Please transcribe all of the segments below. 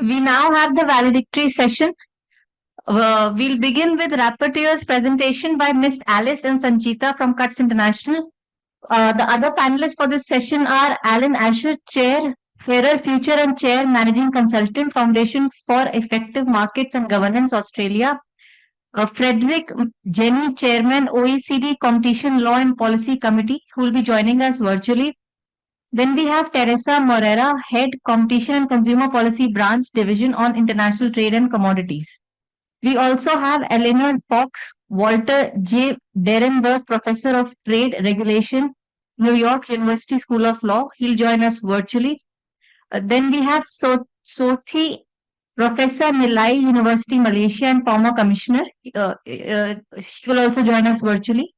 We now have the valedictory session. We'll begin with rapporteur's presentation by Miss Alice and Sanchita from CUTS International. The other panelists for this session are Alan Asher, Chair, Fairer Future and Chair, Managing Consultant, Foundation for Effective Markets and Governance, Australia. Frederick Jenny, Chairman, OECD Competition Law and Policy Committee, who will be joining us virtually. Then we have Teresa Morera, Head, Competition and Consumer Policy Branch, Division on International Trade and Commodities. We also have Eleanor Fox, Walter J. Derenberg, Professor of Trade Regulation, New York University School of Law. He'll join us virtually. Then we have Sothi, Professor Nilai, University Malaysia and former commissioner. She will also join us virtually.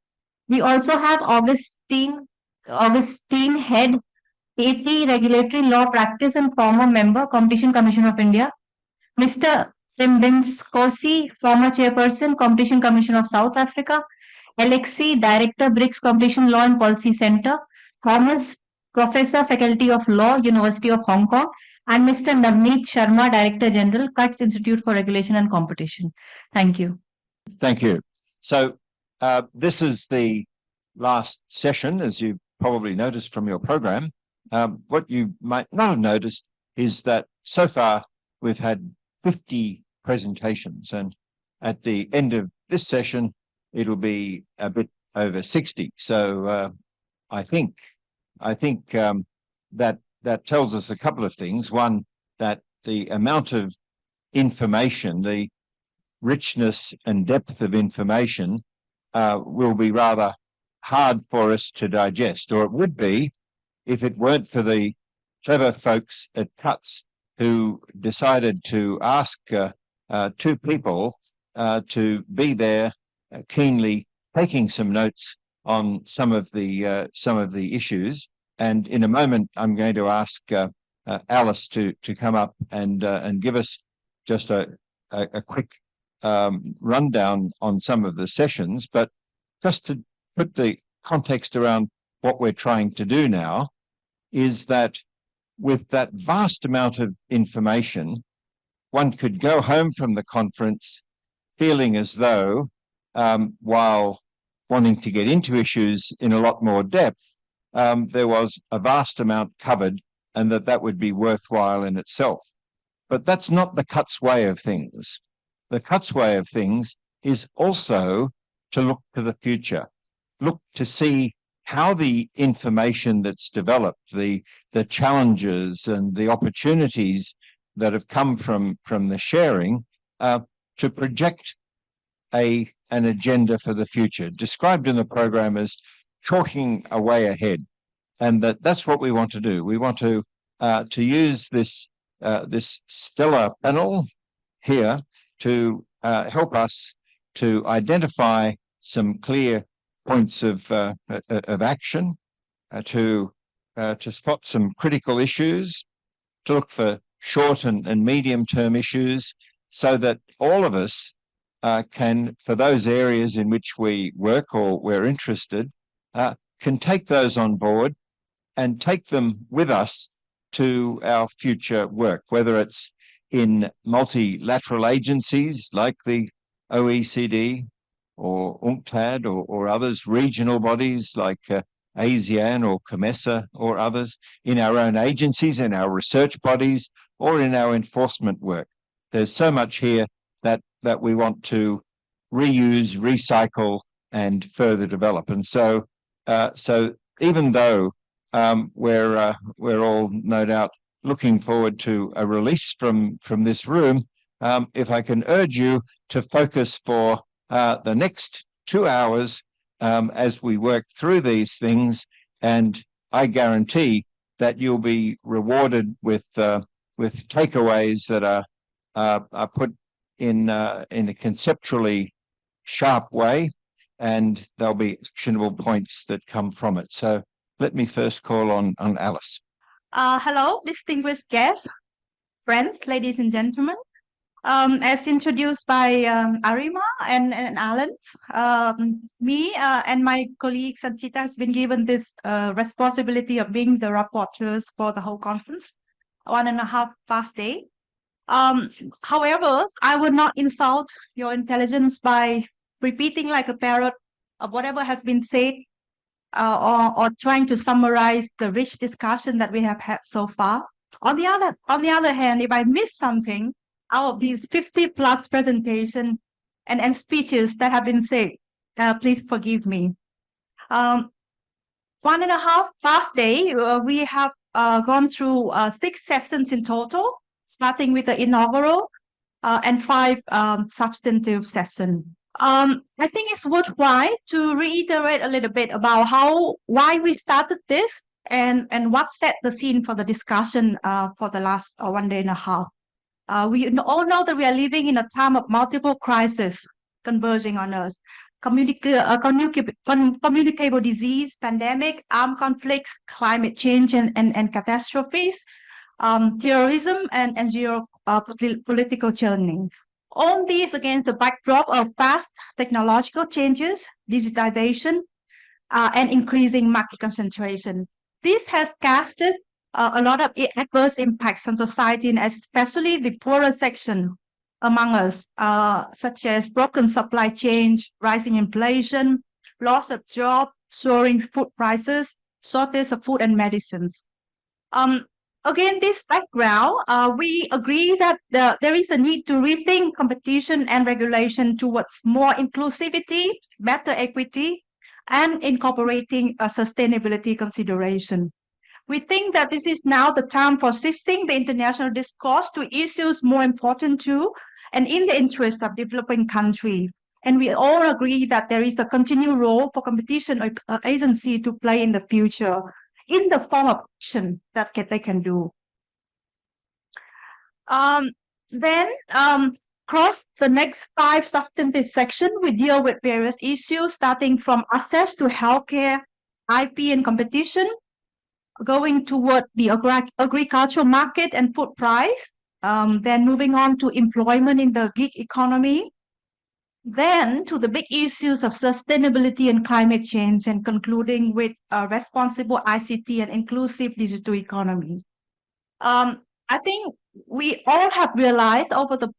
We also have Augustine Head, AP Regulatory Law Practice and former member, Competition Commission of India. Mr. Tembinskosi, former chairperson, Competition Commission of South Africa. Alexei, Director, BRICS Competition Law and Policy Center. Thomas, Professor, Faculty of Law, University of Hong Kong. And Mr. Navneet Sharma, Director General, CUTS Institute for Regulation and Competition. Thank you. Thank you. So this is the last session, as you probably noticed from your program. What you might not have noticed is that so far we've had 50 presentations, and at the end of this session it'll be a bit over 60. So I think that tells us a couple of things. One, that the amount of information, the richness and depth of information will be rather hard for us to digest, or it would be if it weren't for the clever folks at CUTS who decided to ask two people to be there keenly taking some notes on some of the issues. And in a moment, I'm going to ask Alice to come up and give us just a quick rundown on some of the sessions. But just to put the context around what we're trying to do now is that with that vast amount of information, one could go home from the conference feeling as though, while wanting to get into issues in a lot more depth, there was a vast amount covered and that would be worthwhile in itself. But that's not the CUTS way of things. The CUTS way of things is also to look to the future, look to see how the information that's developed, the challenges and the opportunities that have come from the sharing, to project an agenda for the future, described in the program as chalking a way ahead. And that's what we want to do. We want to use this stellar panel here to help us to identify some clear points of action, to spot some critical issues, to look for short and medium-term issues, so that all of us can, for those areas in which we work or we're interested, can take those on board and take them with us to our future work, whether it's in multilateral agencies like the OECD or UNCTAD or others, regional bodies like ASEAN or COMESA or others, in our own agencies, in our research bodies, or in our enforcement work. There's so much here that we want to reuse, recycle, and further develop. And so even though we're all no doubt looking forward to a release from this room, if I can urge you to focus for the next 2 hours as we work through these things, and I guarantee that you'll be rewarded with takeaways that are put in a conceptually sharp way, and there'll be actionable points that come from it. So let me first call on Alice. Hello, distinguished guests, friends, ladies and gentlemen. As introduced by Arima and Alan, me and my colleague Sanchita has been given this responsibility of being the rapporteurs for the whole conference, 1.5 past day. However, I will not insult your intelligence by repeating like a parrot of whatever has been said, or trying to summarize the rich discussion that we have had so far. On the other hand, if I miss something out of these 50 plus presentations and speeches that have been said, please forgive me. 1.5 past day, we have gone through 6 sessions in total, starting with the inaugural and 5 substantive sessions. I think it's worthwhile to reiterate a little bit about why we started this and what set the scene for the discussion for the last 1.5 days. We all know that we are living in a time of multiple crises converging on us. Communicable disease, pandemic, armed conflicts, climate change and catastrophes, terrorism and geopolitical churning. All these against the backdrop of fast technological changes, digitization, and increasing market concentration. This has casted a lot of adverse impacts on society, and especially the poorer section among us, such as broken supply chain, rising inflation, loss of job, soaring food prices, shortage of food and medicines. Again, this background, we agree that there is a need to rethink competition and regulation towards more inclusivity, better equity, and incorporating a sustainability consideration. We think that this is now the time for shifting the international discourse to issues more important to and in the interest of developing countries. And we all agree that there is a continued role for competition agency to play in the future in the form of action that they can do. Then across the next 5 substantive sections, we deal with various issues, starting from access to healthcare, IP and competition, going toward the agricultural market and food price, then moving on to employment in the gig economy, then to the big issues of sustainability and climate change, and concluding with responsible ICT and inclusive digital economy. I think we all have realized over the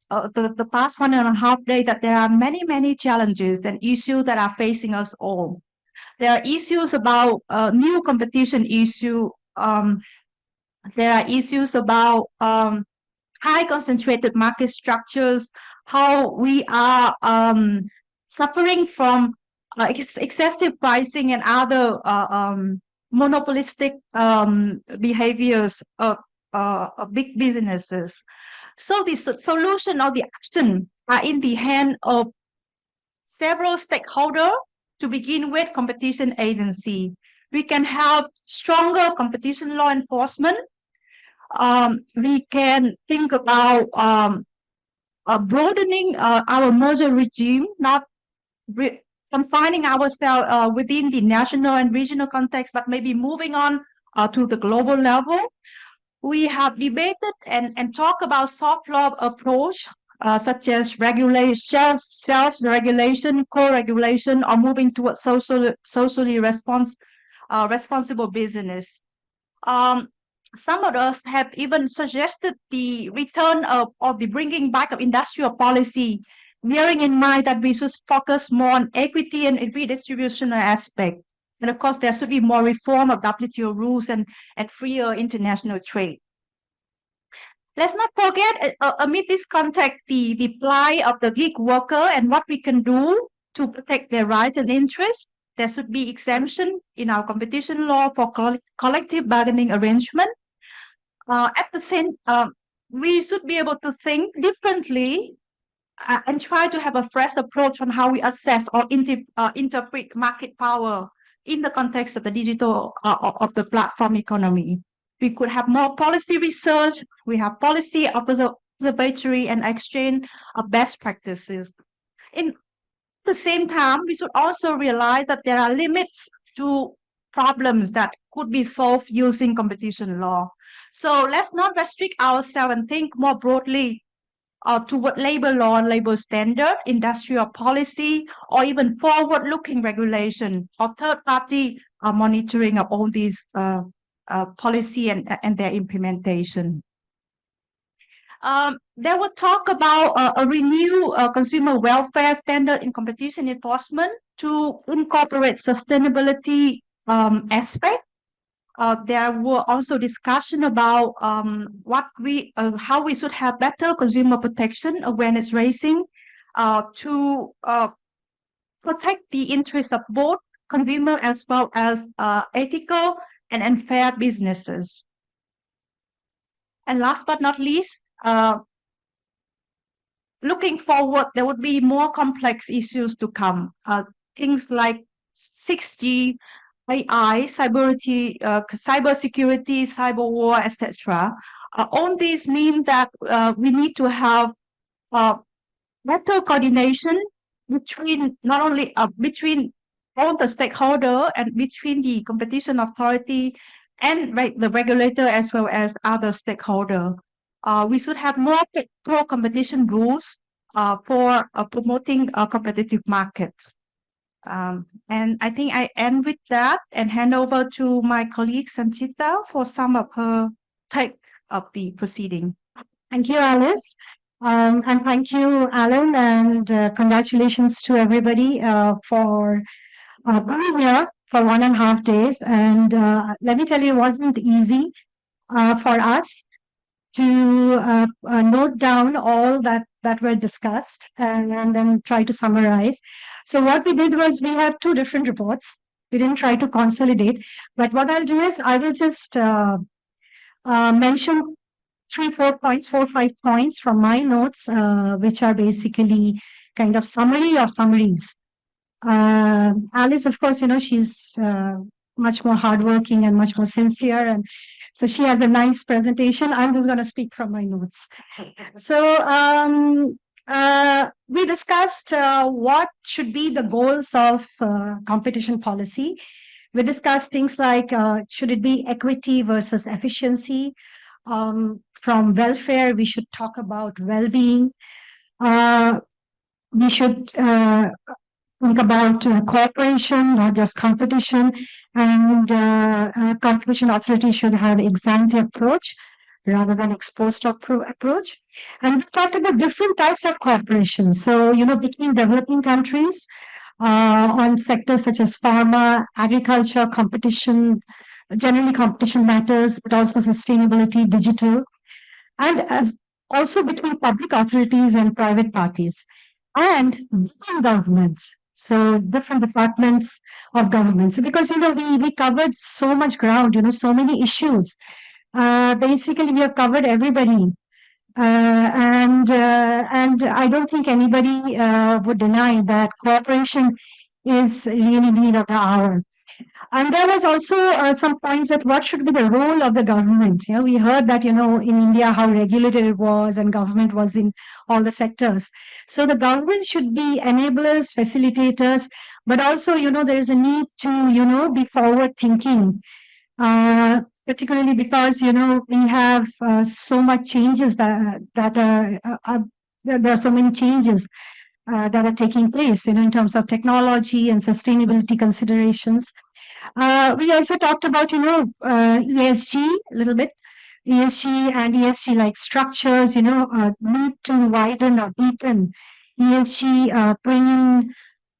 past 1.5 days that there are many challenges and issues that are facing us all. There are issues about new competition issue. There are issues about high concentrated market structures, how we are suffering from excessive pricing and other monopolistic behaviors of big businesses. So the solution or the action are in the hand of several stakeholders. To begin with, competition agency. We can have stronger competition law enforcement. We can think about broadening our merger regime, not confining ourselves within the national and regional context, but maybe moving on to the global level. We have debated and talked about soft law approach, such as regulation, self-regulation, co-regulation, or moving towards socially responsible business. Some of us have even suggested the return of the bringing back of industrial policy, bearing in mind that we should focus more on equity and redistribution aspect. And of course, there should be more reform of WTO rules and freer international trade. Let's not forget, amid this context, the plight of the gig worker and what we can do to protect their rights and interests. There should be exemption in our competition law for collective bargaining arrangement. At the same, we should be able to think differently and try to have a fresh approach on how we assess or interpret market power in the context of the digital of the platform economy. We could have more policy research. We have policy observatory and exchange of best practices. In the same time, we should also realize that there are limits to problems that could be solved using competition law. So let's not restrict ourselves and think more broadly toward labor law and labor standard, industrial policy, or even forward-looking regulation or third-party monitoring of all these policy and their implementation. There was talk about a renewed consumer welfare standard in competition enforcement to incorporate sustainability aspect. There were also discussion about how we should have better consumer protection awareness raising to protect the interests of both consumer as well as ethical and unfair businesses. And last but not least, looking forward, there would be more complex issues to come. Things like 6G, AI, cybersecurity, cyber war, etc. All these mean that we need to have better coordination between not only between all the stakeholder and between the competition authority and the regulator as well as other stakeholder. We should have more pro-competition rules for promoting competitive markets. And I think I end with that and hand over to my colleague Sanchita for some of her take of the proceeding. Thank you, Alice. And thank you, Alan, and congratulations to everybody for being here for 1.5 days. And let me tell you, it wasn't easy for us to note down all that were discussed and then try to summarize. So what we did was we had 2 different reports. We didn't try to consolidate, but what I'll do is I will just mention 3, 4 points, 4, 5 points from my notes, which are basically kind of summary of summaries. Alice, of course, she's much more hardworking and much more sincere, and so she has a nice presentation. I'm just going to speak from my notes. So we discussed what should be the goals of competition policy. We discussed things like should it be equity versus efficiency? From welfare, we should talk about well-being. We should think about cooperation, not just competition, and competition authority should have ex-ante approach rather than ex-post approach. And we talked about different types of cooperation. So, between developing countries on sectors such as pharma, agriculture, competition, generally competition matters, but also sustainability, digital, and as also between public authorities and private parties, and different governments. So different departments of government. So because we covered so much ground, so many issues. Basically, we have covered everybody, and I don't think anybody would deny that cooperation is really need of the hour. And there was also some points that what should be the role of the government. We heard that, in India, how regulated it was and government was in all the sectors. So the government should be enablers, facilitators, but also, there is a need to, be forward thinking, particularly because, we have so much changes that are, there are so many changes that are taking place, in terms of technology and sustainability considerations. We also talked about, ESG a little bit, ESG and ESG-like structures, need to widen or deepen ESG, bringing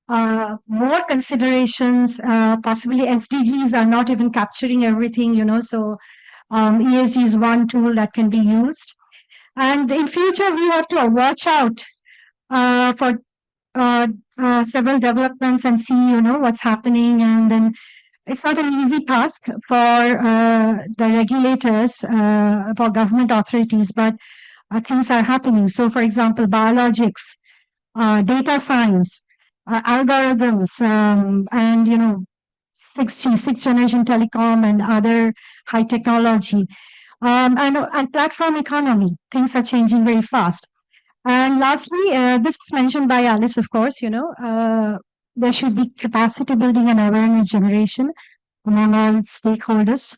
more considerations, possibly SDGs are not even capturing everything, so ESG is one tool that can be used. And in future, we have to watch out for several developments and see, what's happening. And then it's not an easy task for the regulators, for government authorities, but things are happening. So, for example, biologics, data science, algorithms, and 6G, sixth generation telecom, and other high technology, and platform economy. Things are changing very fast. And lastly, this was mentioned by Alice, of course, there should be capacity building and awareness generation among all stakeholders.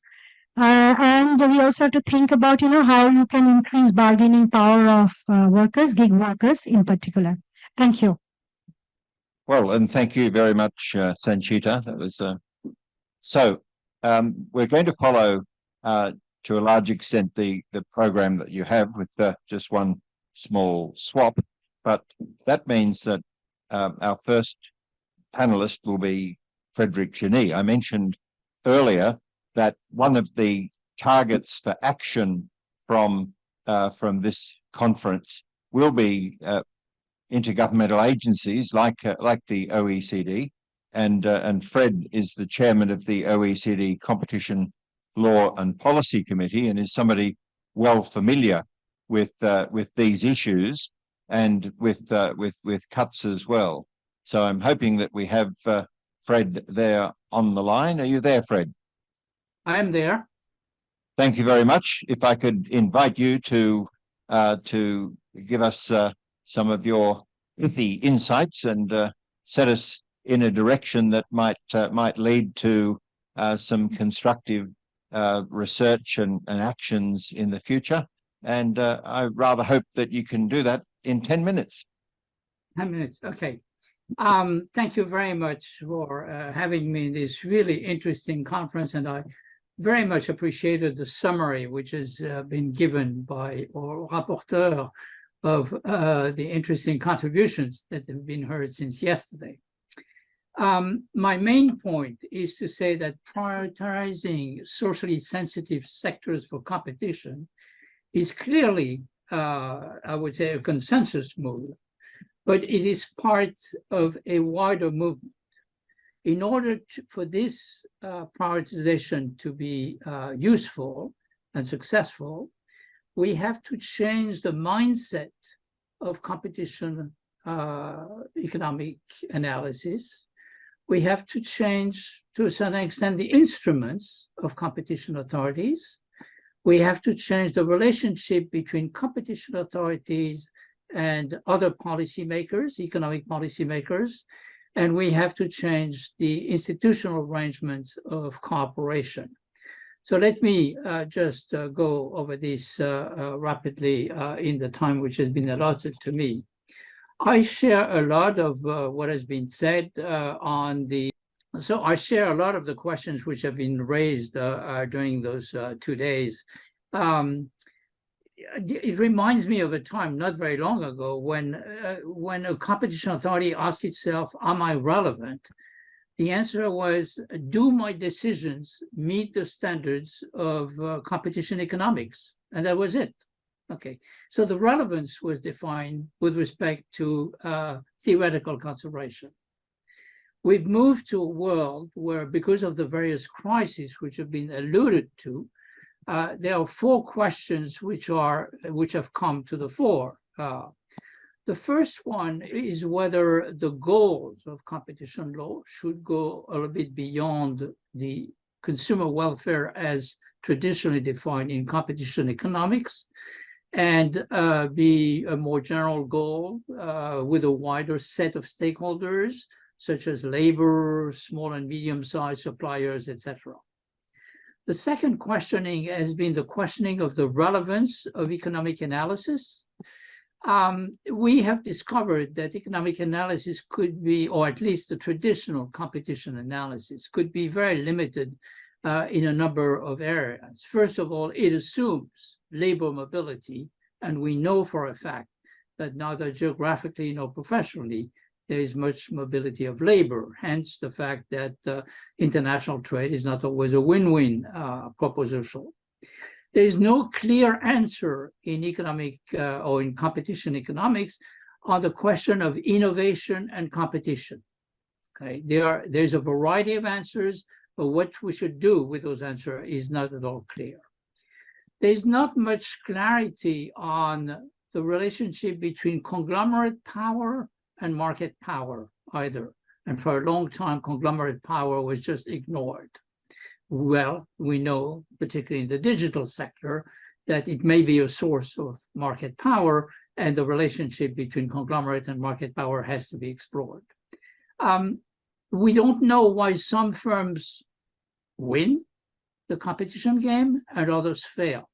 And we also have to think about, how you can increase bargaining power of workers, gig workers in particular. Thank you. Well, and thank you very much, Sanchita. That was so. We're going to follow to a large extent the program that you have with just one small swap. But that means that our first panelist will be Frederick Cherney. I mentioned earlier that one of the targets for action from this conference will be intergovernmental agencies like the OECD, and Fred is the chairman of the OECD Competition Law and Policy Committee, and is somebody well familiar with these issues and with CUTS as well. So I'm hoping that we have Fred there on the line. Are you there, Fred? I am there. Thank you very much. If I could invite you to give us some of your pithy insights and set us in a direction that might lead to some constructive research and actions in the future. And I rather hope that you can do that in 10 minutes. 10 minutes, okay. Thank you very much for having me in this really interesting conference, and I very much appreciated the summary which has been given by our rapporteur of the interesting contributions that have been heard since yesterday. My main point is to say that prioritizing socially sensitive sectors for competition is clearly, I would say, a consensus move, but it is part of a wider movement. In order for this prioritization to be useful and successful, we have to change the mindset of competition economic analysis. We have to change, to a certain extent, the instruments of competition authorities. We have to change the relationship between competition authorities and other policymakers, economic policymakers, and we have to change the institutional arrangements of cooperation. So let me just go over this rapidly in the time which has been allotted to me. I share a lot of what has been said so I share a lot of the questions which have been raised during those 2 days. It reminds me of a time not very long ago when a competition authority asked itself, am I relevant? The answer was, do my decisions meet the standards of competition economics? And that was it. Okay, so the relevance was defined with respect to theoretical consideration. We've moved to a world where, because of the various crises which have been alluded to, there are 4 questions which have come to the fore. The first one is whether the goals of competition law should go a little bit beyond the consumer welfare as traditionally defined in competition economics, and be a more general goal with a wider set of stakeholders, such as labor, small and medium-sized suppliers, etc. The second questioning has been the questioning of the relevance of economic analysis. We have discovered that economic analysis could be, or at least the traditional competition analysis, could be very limited in a number of areas. First of all, it assumes labor mobility, and we know for a fact that neither geographically nor professionally there is much mobility of labor, hence the fact that international trade is not always a win-win proposition. There is no clear answer in economic or in competition economics on the question of innovation and competition. Okay, there's a variety of answers, but what we should do with those answers is not at all clear. There's not much clarity on the relationship between conglomerate power and market power either. And for a long time, conglomerate power was just ignored. Well, we know, particularly in the digital sector, that it may be a source of market power, and the relationship between conglomerate and market power has to be explored. We don't know why some firms win the competition game and others fail.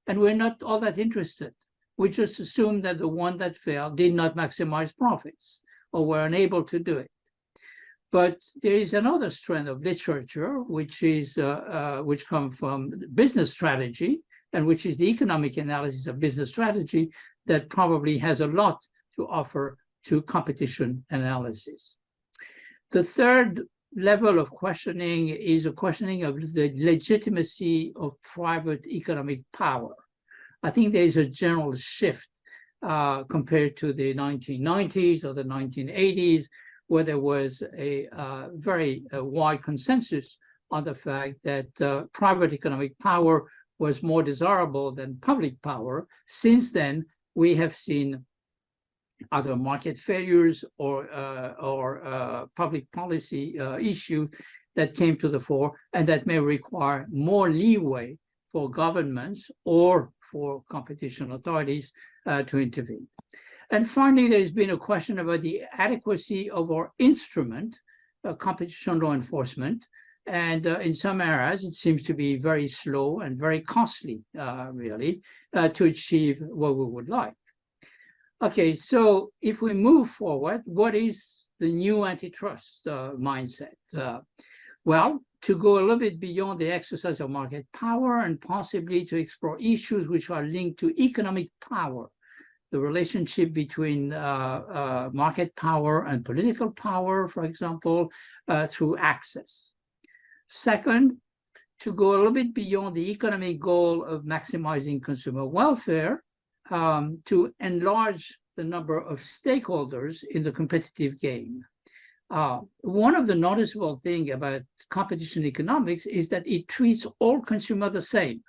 And we're not all that interested. We just assume that the one that failed did not maximize profits or were unable to do it. But there is another strand of literature, which comes from business strategy, and which is the economic analysis of business strategy, that probably has a lot to offer to competition analysis. The third level of questioning is a questioning of the legitimacy of private economic power. I think there is a general shift compared to the 1990s or the 1980s, where there was a very wide consensus on the fact that private economic power was more desirable than public power. Since then, we have seen other market failures or public policy issues that came to the fore, and that may require more leeway for governments or for competition authorities to intervene. And finally, there's been a question about the adequacy of our instrument, competition law enforcement. And in some areas, it seems to be very slow and very costly, really, to achieve what we would like. Okay, so if we move forward, what is the new antitrust mindset? Well, to go a little bit beyond the exercise of market power and possibly to explore issues which are linked to economic power, the relationship between market power and political power, for example, through access. Second, to go a little bit beyond the economic goal of maximizing consumer welfare, to enlarge the number of stakeholders in the competitive game. One of the noticeable things about competition economics is that it treats all consumers the same,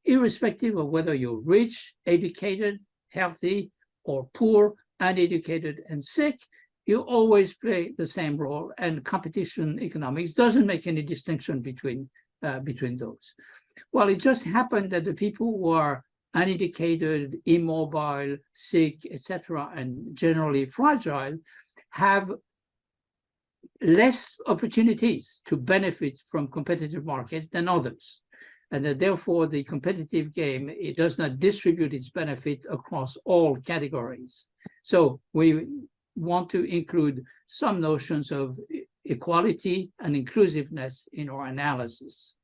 irrespective of whether you're rich, educated, healthy, or poor, uneducated, and sick. You always play the same role, and competition economics doesn't make any distinction between those. Well, it just happened that the people who are uneducated, immobile, sick, etc., and generally fragile have less opportunities to benefit from competitive markets than others. And that therefore the competitive game, it does not distribute its benefit across all categories. So we want to include some notions of equality and inclusiveness in our analysis.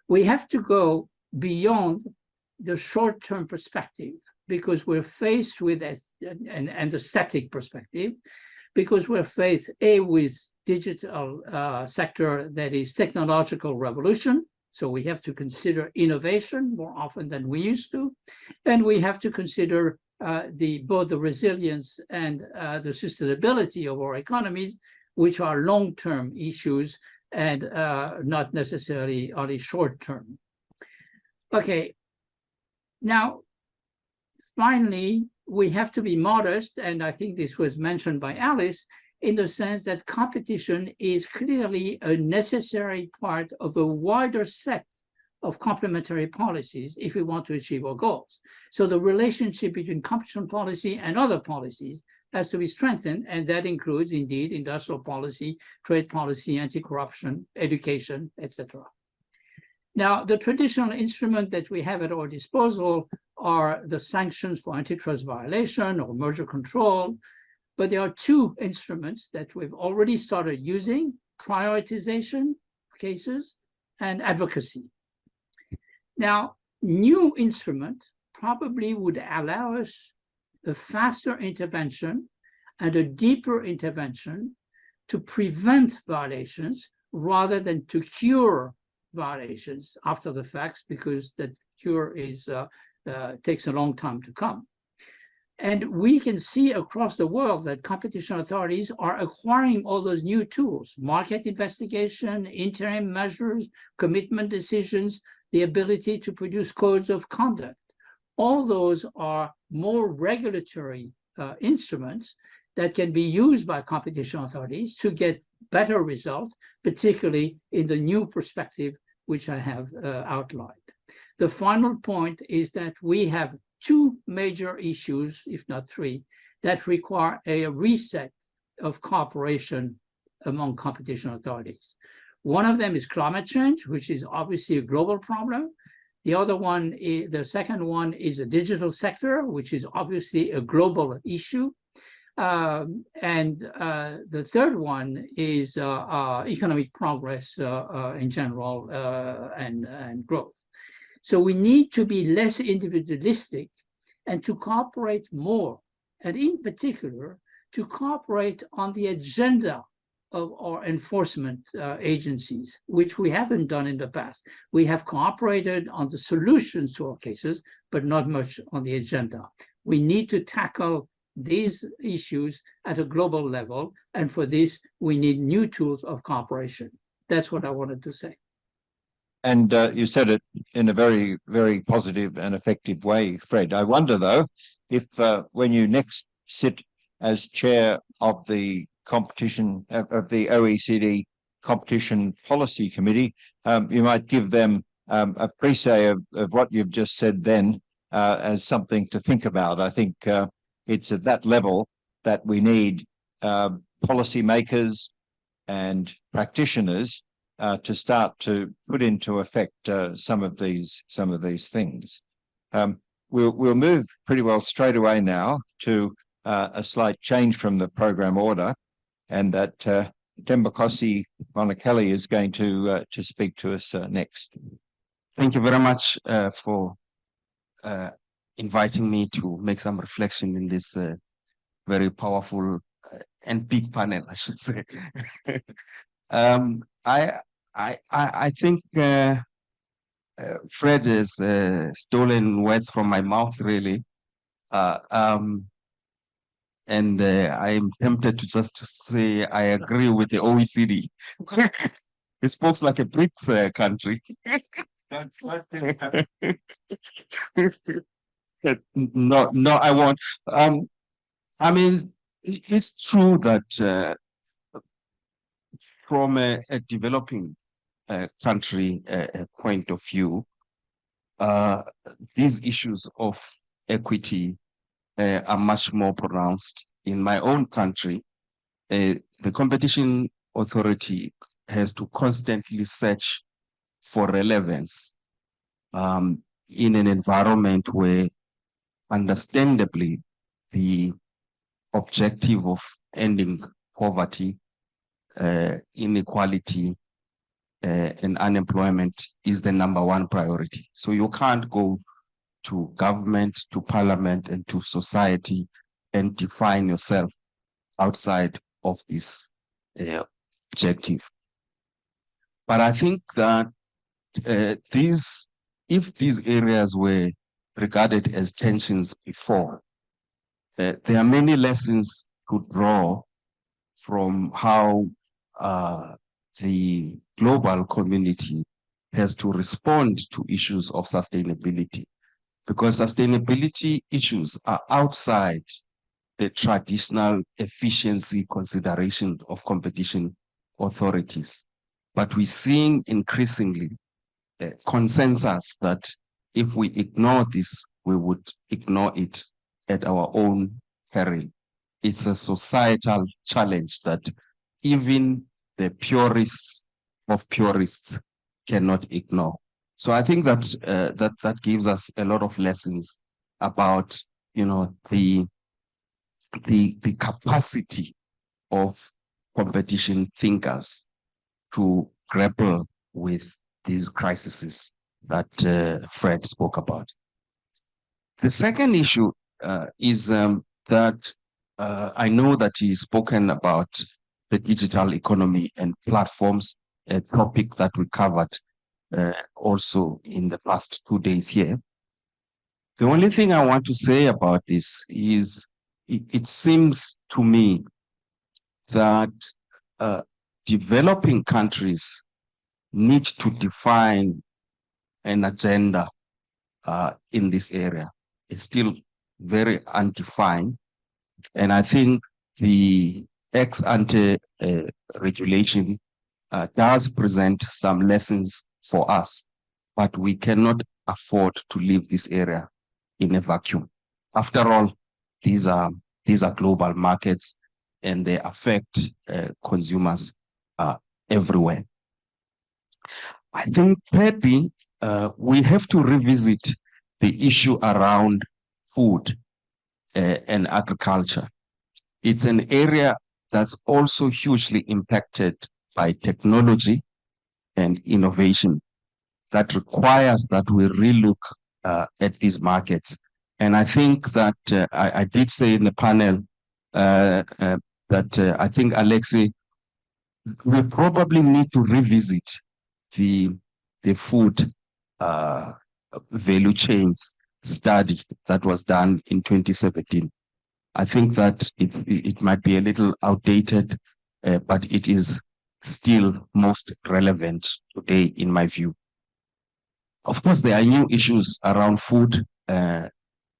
We have to go beyond the short-term perspective, because we're faced with and the static perspective, because we're faced with digital sector that is technological revolution. So we have to consider innovation more often than we used to, and we have to consider both the resilience and the sustainability of our economies, which are long-term issues and not necessarily only short-term. Okay. Now, finally, we have to be modest, and I think this was mentioned by Alice, in the sense that competition is clearly a necessary part of a wider set of complementary policies if we want to achieve our goals. So the relationship between competition policy and other policies has to be strengthened, and that includes, indeed, industrial policy, trade policy, anti-corruption, education, etc. Now, the traditional instrument that we have at our disposal are the sanctions for antitrust violation or merger control, but there are two instruments that we've already started using: prioritization cases and advocacy. Now, new instrument probably would allow us a faster intervention and a deeper intervention to prevent violations rather than to cure violations after the facts, because that cure takes a long time to come. And we can see across the world that competition authorities are acquiring all those new tools: market investigation, interim measures, commitment decisions, the ability to produce codes of conduct. All those are more regulatory instruments that can be used by competition authorities to get better results, particularly in the new perspective which I have outlined. The final point is that we have two major issues, if not three, that require a reset of cooperation among competition authorities. One of them is climate change, which is obviously a global problem. The second one is the digital sector, which is obviously a global issue. The third one is economic progress in general and growth. So we need to be less individualistic and to cooperate more, and in particular, to cooperate on the agenda of our enforcement agencies, which we haven't done in the past. We have cooperated on the solutions to our cases, but not much on the agenda. We need to tackle these issues at a global level, and for this, we need new tools of cooperation. That's what I wanted to say. And you said it in a very, very positive and effective way, Fred. I wonder, though, if when you next sit as chair of the competition of the OECD Competition Policy Committee, you might give them a précis of what you've just said then as something to think about. I think it's at that level that we need policymakers and practitioners to start to put into effect some of these things. We'll move pretty well straight away now to a slight change from the program order, and that Thembakosi Monakeli is going to speak to us next. Thank you very much for inviting me to make some reflection in this very powerful and big panel, I should say. I think Fred has stolen words from my mouth, really. And I am tempted to just to say I agree with the OECD. It spoke like a BRICS country. No, I won't. I mean, it's true that from a developing country point of view, these issues of equity are much more pronounced. In my own country, the competition authority has to constantly search for relevance in an environment where, understandably, the objective of ending poverty, inequality, and unemployment is the #1 priority. So you can't go to government, to parliament, and to society and define yourself outside of this objective. But I think that if these areas were regarded as tensions before, there are many lessons to draw from how the global community has to respond to issues of sustainability, because sustainability issues are outside the traditional efficiency consideration of competition authorities. But we're seeing increasingly consensus that if we ignore this, we would ignore it at our own peril. It's a societal challenge that even the purists of purists cannot ignore. So I think that that gives us a lot of lessons about, you know, the capacity of competition thinkers to grapple with these crises that Fred spoke about. The second issue is that I know that he's spoken about the digital economy and platforms, a topic that we covered also in the past 2 days here. The only thing I want to say about this is it seems to me that developing countries need to define an agenda in this area. It's still very undefined. And I think the ex-ante regulation does present some lessons for us, but we cannot afford to leave this area in a vacuum. After all, these are global markets and they affect consumers everywhere. I think thirdly, we have to revisit the issue around food and agriculture. It's an area that's also hugely impacted by technology and innovation that requires that we relook at these markets. And I think that I did say in the panel that I think, Alexei, we probably need to revisit the food value chains study that was done in 2017. I think that it might be a little outdated, but it is still most relevant today, in my view. Of course, there are new issues around food.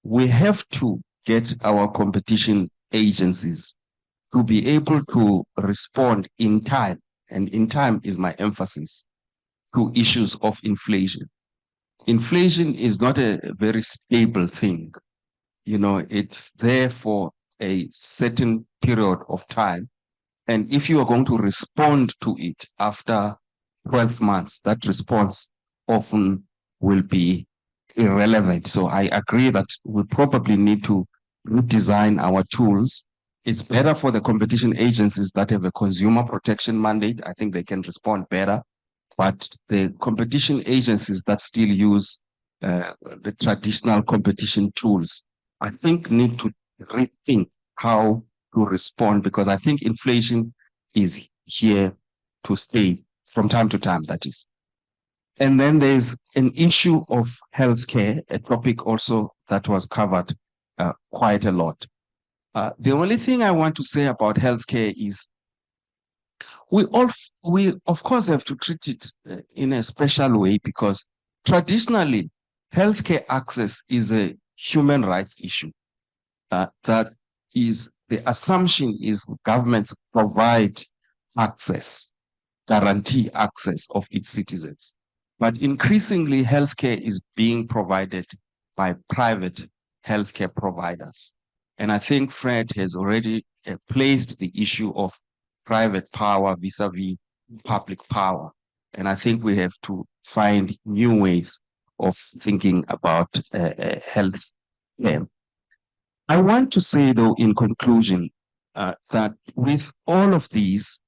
We have to get our competition agencies to be able to respond in time, and in time is my emphasis, to issues of inflation. Inflation is not a very stable thing. You know, it's there for a certain period of time. And if you are going to respond to it after 12 months, that response often will be irrelevant. So I agree that we probably need to redesign our tools. It's better for the competition agencies that have a consumer protection mandate. I think they can respond better. But the competition agencies that still use the traditional competition tools, I think need to rethink how to respond, because I think inflation is here to stay from time to time, that is. And then there's an issue of healthcare, a topic also that was covered quite a lot. The only thing I want to say about healthcare is we of course have to treat it in a special way, because traditionally healthcare access is a human rights issue. That is, the assumption is governments provide access, guarantee access of its citizens. But increasingly, healthcare is being provided by private healthcare providers. And I think Fred has already placed the issue of private power vis-a-vis public power. And I think we have to find new ways of thinking about health care. I want to say, though, in conclusion, that with all of these,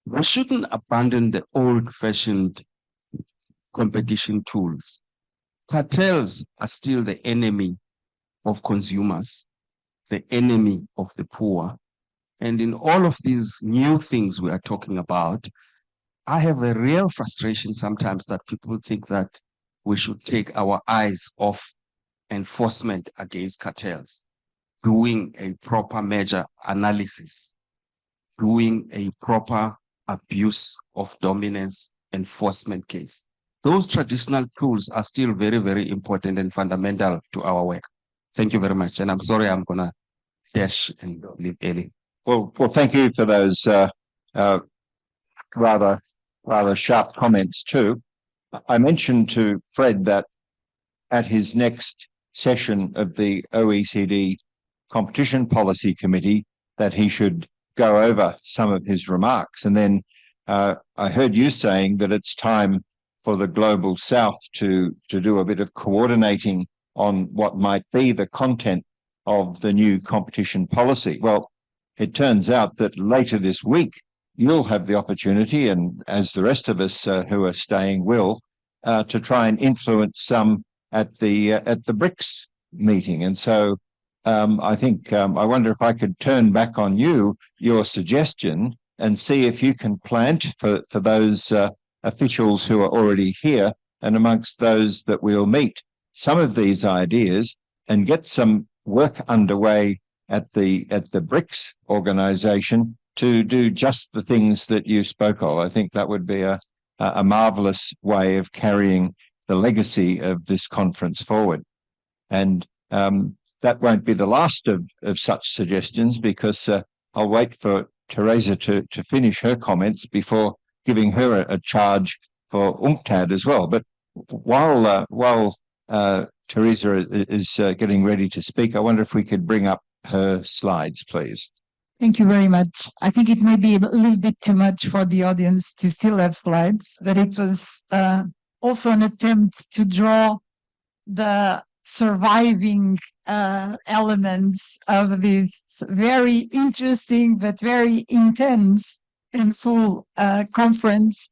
we shouldn't abandon the old-fashioned competition tools. Cartels are still the enemy of consumers, the enemy of the poor. And in all of these new things we are talking about, I have a real frustration sometimes that people think that we should take our eyes off enforcement against cartels, doing a proper measure analysis, doing a proper abuse of dominance enforcement case. Those traditional tools are still very, very important and fundamental to our work. Thank you very much. And I'm sorry I'm going to dash and leave early. Well, thank you for those rather sharp comments too. I mentioned to Fred that at his next session of the OECD Competition Policy Committee that he should go over some of his remarks. And then I heard you saying that it's time for the Global South to do a bit of coordinating on what might be the content of the new competition policy. Well, it turns out that later this week, you'll have the opportunity, and as the rest of us who are staying will, to try and influence some at the BRICS meeting. And so I think I wonder if I could turn back on you, your suggestion, and see if you can plant for those officials who are already here and amongst those that we'll meet some of these ideas and get some work underway at the BRICS organization to do just the things that you spoke of. I think that would be a marvelous way of carrying the legacy of this conference forward. And that won't be the last of such suggestions, because I'll wait for Teresa to finish her comments before giving her a charge for UNCTAD as well. But while Teresa is getting ready to speak, I wonder if we could bring up her slides, please. Thank you very much. I think it may be a little bit too much for the audience to still have slides, but it was also an attempt to draw the surviving elements of this very interesting but very intense and full conference,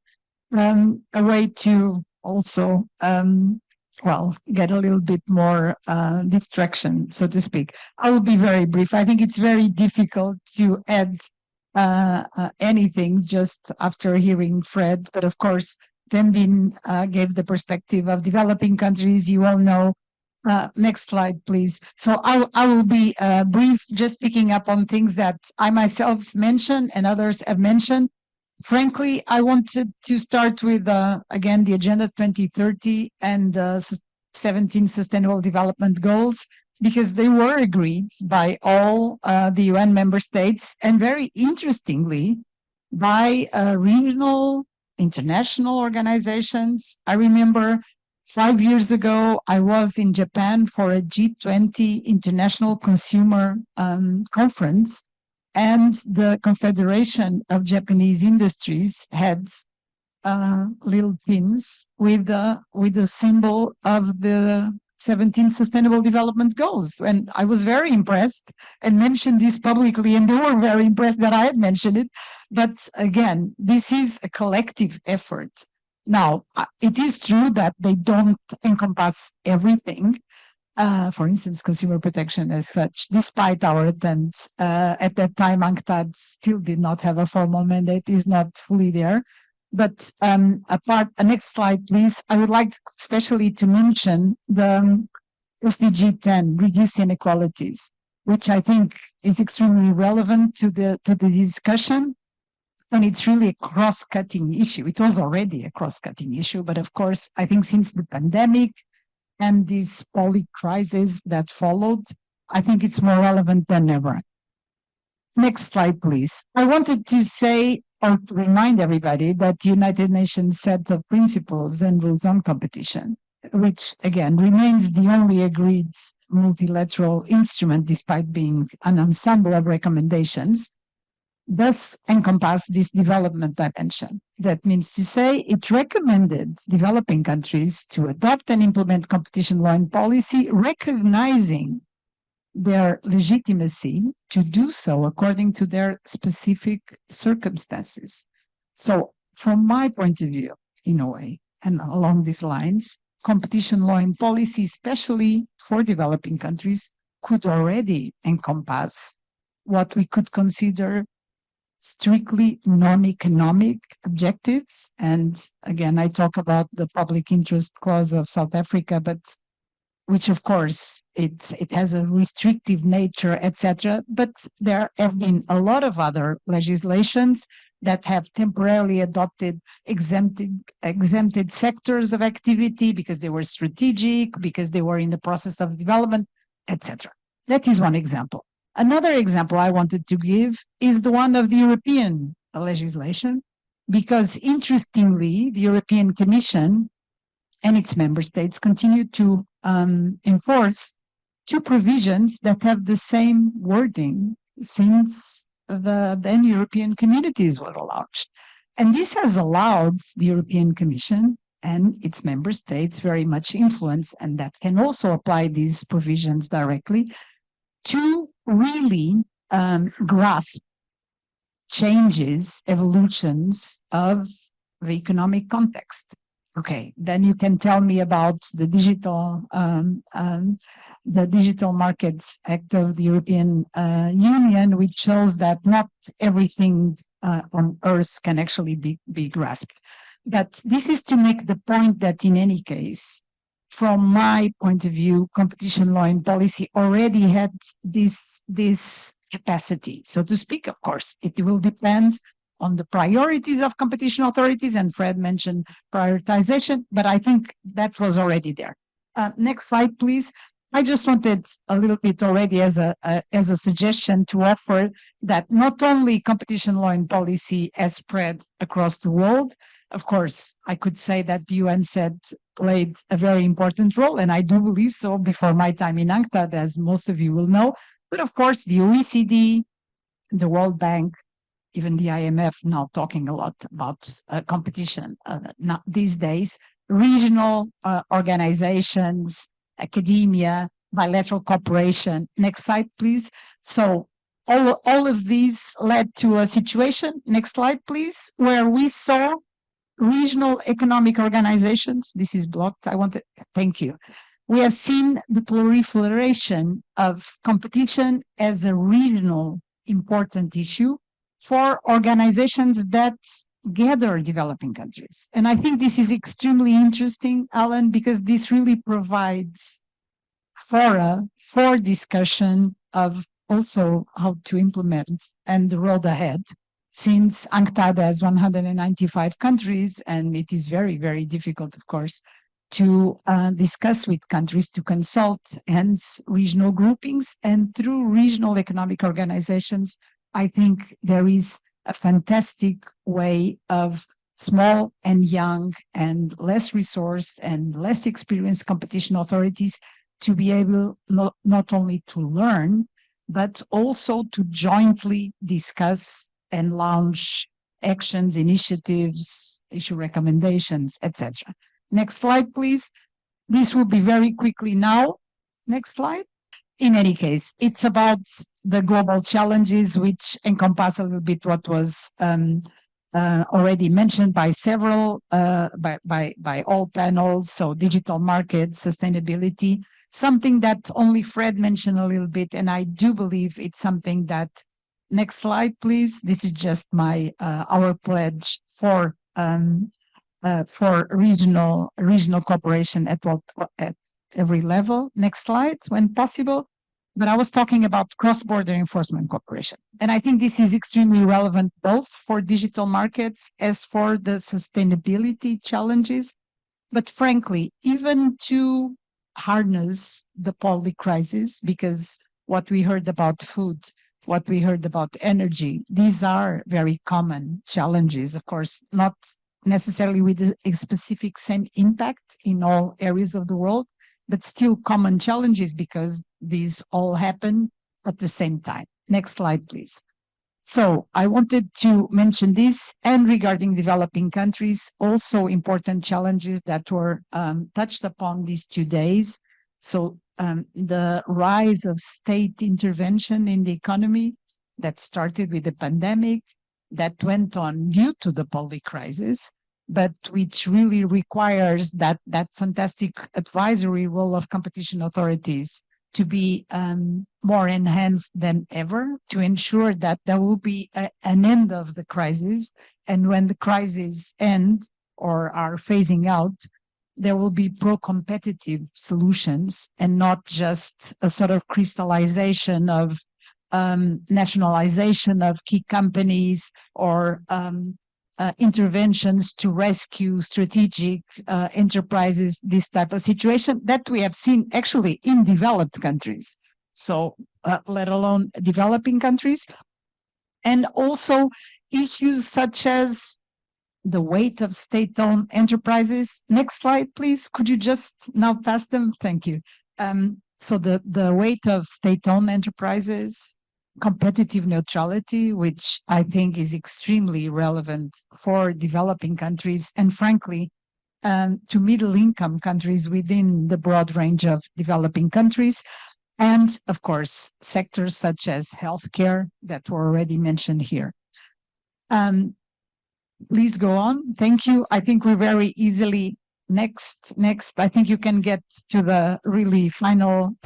a way to also well, get a little bit more distraction, so to speak. I will be very brief. I think it's very difficult to add anything just after hearing Fred, but of course, Tembin gave the perspective of developing countries. You all know. Next slide, please. So I will be brief, just picking up on things that I myself mentioned and others have mentioned. Frankly, I wanted to start with, again, the Agenda 2030 and 17 Sustainable Development Goals, because they were agreed by all the UN member states, and very interestingly, by regional, international organizations. I remember 5 years ago, I was in Japan for a G20 International Consumer Conference, and the Confederation of Japanese Industries had little pins with the symbol of the 17 Sustainable Development Goals. And I was very impressed and mentioned this publicly, and they were very impressed that I had mentioned it. But again, this is a collective effort. Now, it is true that they don't encompass everything. For instance, consumer protection as such, despite our attempts. At that time, UNCTAD still did not have a formal mandate, is not fully there. But next slide, please. I would like especially to mention the SDG 10, reduce inequalities, which I think is extremely relevant to the discussion. And it's really a cross-cutting issue. It was already a cross-cutting issue, but of course, I think since the pandemic and this crisis that followed, I think it's more relevant than ever. Next slide, please. I wanted to say, or to remind everybody, that the United Nations set of principles and rules on competition, which again remains the only agreed multilateral instrument despite being an ensemble of recommendations, thus encompass this development dimension. That means to say it recommended developing countries to adopt and implement competition law and policy, recognizing their legitimacy to do so according to their specific circumstances. So from my point of view, in a way, and along these lines, competition law and policy, especially for developing countries, could already encompass what we could consider strictly non-economic objectives. And again, I talk about the public interest clause of South Africa, but which of course it has a restrictive nature, etc. But there have been a lot of other legislations that have temporarily adopted exempted sectors of activity because they were strategic, because they were in the process of development, etc. That is one example. Another example I wanted to give is the one of the European legislation, because interestingly, the European Commission and its member states continue to enforce two provisions that have the same wording since the then European communities were launched. And this has allowed the European Commission and its member states very much influence, and that can also apply these provisions directly, to really grasp changes, evolutions of the economic context. Okay, then you can tell me about the Digital Markets Act of the European Union, which shows that not everything on Earth can actually be grasped. But this is to make the point that in any case, from my point of view, competition law and policy already had this capacity, so to speak. Of course, it will depend on the priorities of competition authorities, and Fred mentioned prioritization, but I think that was already there. Next slide, please. I just wanted a little bit already as a suggestion to offer that not only competition law and policy has spread across the world. Of course, I could say that the UN played a very important role, and I do believe so before my time in UNCTAD, as most of you will know. But of course, the OECD, the World Bank, even the IMF now talking a lot about competition these days, regional organizations, academia, bilateral cooperation. Next slide, please. So all of these led to a situation, next slide, please, where we saw regional economic organizations. This is blocked. Thank you. We have seen the proliferation of competition as a regional important issue for organizations that gather developing countries. And I think this is extremely interesting, Alan, because this really provides fora for discussion of also how to implement and the road ahead, since UNCTAD has 195 countries, and it is very, very difficult, of course, to discuss with countries, to consult, hence regional groupings. And through regional economic organizations, I think there is a fantastic way of small and young and less resourced and less experienced competition authorities to be able not only to learn, but also to jointly discuss and launch actions, initiatives, issue recommendations, etc. Next slide, please. This will be very quickly now. Next slide. In any case, it's about the global challenges, which encompass a little bit what was already mentioned by several, by all panels. So digital markets, sustainability, something that only Fred mentioned a little bit, and I do believe it's something that. Next slide, please. This is just our pledge for regional cooperation at every level. Next slide, when possible. But I was talking about cross-border enforcement cooperation. And I think this is extremely relevant both for digital markets as for the sustainability challenges. But frankly, even to harness the polity crisis, because what we heard about food, what we heard about energy, these are very common challenges, of course, not necessarily with a specific same impact in all areas of the world, but still common challenges because these all happen at the same time. Next slide, please. So I wanted to mention this, and regarding developing countries, also important challenges that were touched upon these 2 days. So the rise of state intervention in the economy that started with the pandemic, that went on due to the polity crisis, but which really requires that fantastic advisory role of competition authorities to be more enhanced than ever, to ensure that there will be an end of the crisis. And when the crises end or are phasing out, there will be pro-competitive solutions and not just a sort of crystallization of nationalization of key companies or interventions to rescue strategic enterprises, this type of situation that we have seen actually in developed countries. So let alone developing countries. And also issues such as the weight of state-owned enterprises. Next slide, please. Could you just now pass them? Thank you. So the weight of state-owned enterprises, competitive neutrality, which I think is extremely relevant for developing countries and frankly, to middle-income countries within the broad range of developing countries. And of course, sectors such as healthcare that were already mentioned here. Please go on. Thank you. I think we're very easily next. I think you can get to the really final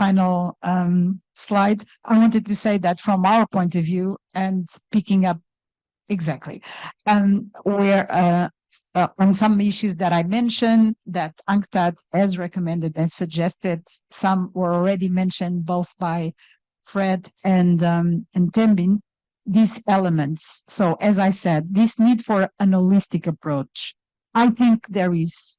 slide. I wanted to say that from our point of view and picking up exactly, we're on some issues that I mentioned that UNCTAD has recommended and suggested. Some were already mentioned both by Fred and Tembin. These elements. So as I said, this need for an holistic approach. I think there is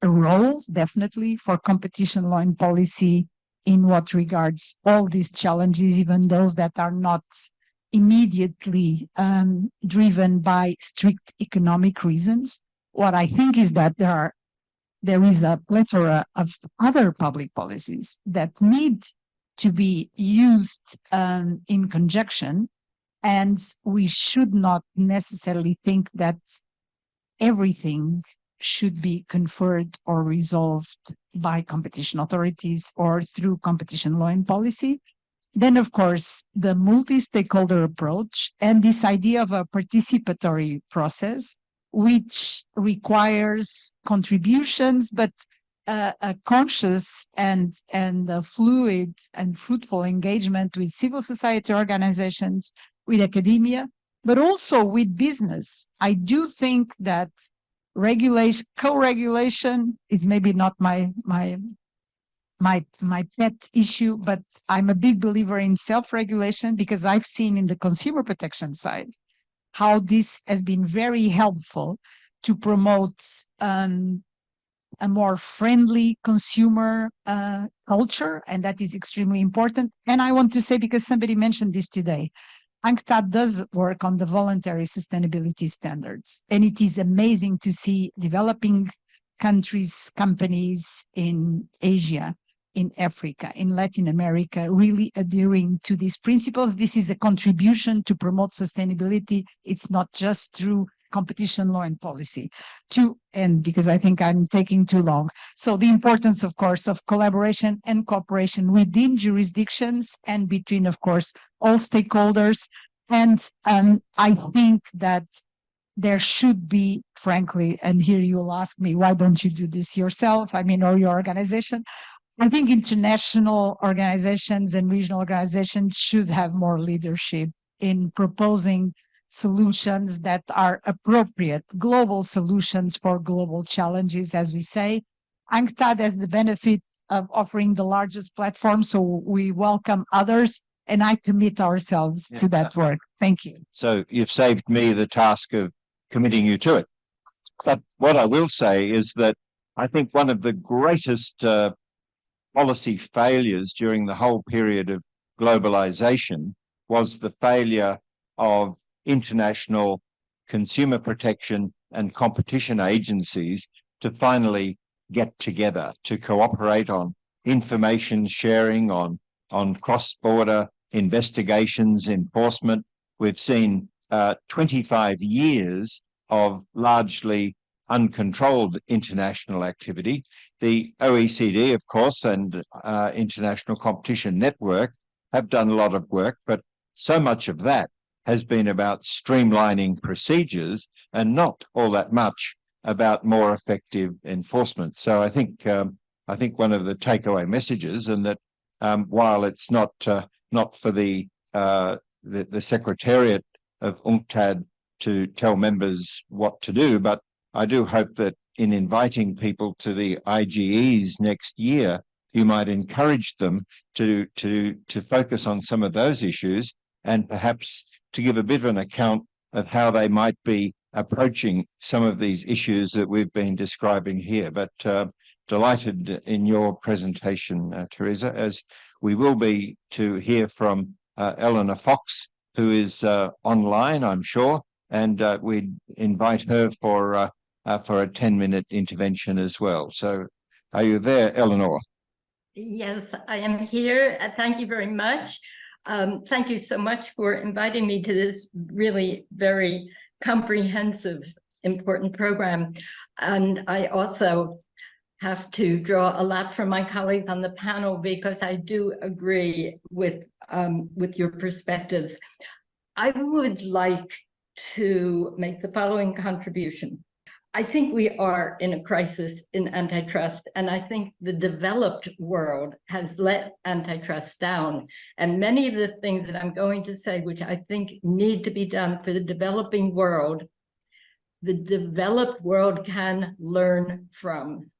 a role definitely for competition law and policy in what regards all these challenges, even those that are not immediately driven by strict economic reasons. What I think is that there is a plethora of other public policies that need to be used in conjunction. And we should not necessarily think that everything should be conferred or resolved by competition authorities or through competition law and policy. Then, of course, the multi-stakeholder approach and this idea of a participatory process, which requires contributions, but a conscious and a fluid and fruitful engagement with civil society organizations, with academia, but also with business. I do think that regulation, co-regulation is maybe not my pet issue, but I'm a big believer in self-regulation because I've seen in the consumer protection side how this has been very helpful to promote a more friendly consumer culture, and that is extremely important. And I want to say, because somebody mentioned this today, UNCTAD does work on the voluntary sustainability standards, and it is amazing to see developing countries, companies in Asia, in Africa, in Latin America, really adhering to these principles. This is a contribution to promote sustainability. It's not just through competition law and policy. And because I think I'm taking too long. So the importance, of course, of collaboration and cooperation within jurisdictions and between, of course, all stakeholders. And I think that there should be, frankly, and here you'll ask me, why don't you do this yourself? I mean, or your organization? I think international organizations and regional organizations should have more leadership in proposing solutions that are appropriate, global solutions for global challenges, as we say. UNCTAD has the benefit of offering the largest platform, so we welcome others, and I commit ourselves to that work. Thank you. So you've saved me the task of committing you to it. But what I will say is that I think one of the greatest policy failures during the whole period of globalization was the failure of international consumer protection and competition agencies to finally get together, to cooperate on information sharing, on cross-border investigations, enforcement. We've seen 25 years of largely uncontrolled international activity. The OECD, of course, and International Competition Network have done a lot of work, but so much of that has been about streamlining procedures and not all that much about more effective enforcement. So I think one of the takeaway messages, and that while it's not for the Secretariat of UNCTAD to tell members what to do, but I do hope that in inviting people to the IGEs next year, you might encourage them to focus on some of those issues and perhaps to give a bit of an account of how they might be approaching some of these issues that we've been describing here. But delighted in your presentation, Teresa, as we will be to hear from Eleanor Fox, who is online, I'm sure, and we'd invite her for a 10-minute intervention as well. So are you there, Eleanor? Yes, I am here. Thank you very much. Thank you so much for inviting me to this really very comprehensive, important program. And I also have to draw a lot from my colleagues on the panel, because I do agree with your perspectives. I would like to make the following contribution. I think we are in a crisis in antitrust, and I think the developed world has let antitrust down. And many of the things that I'm going to say, which I think need to be done for the developing world, the developed world can learn from.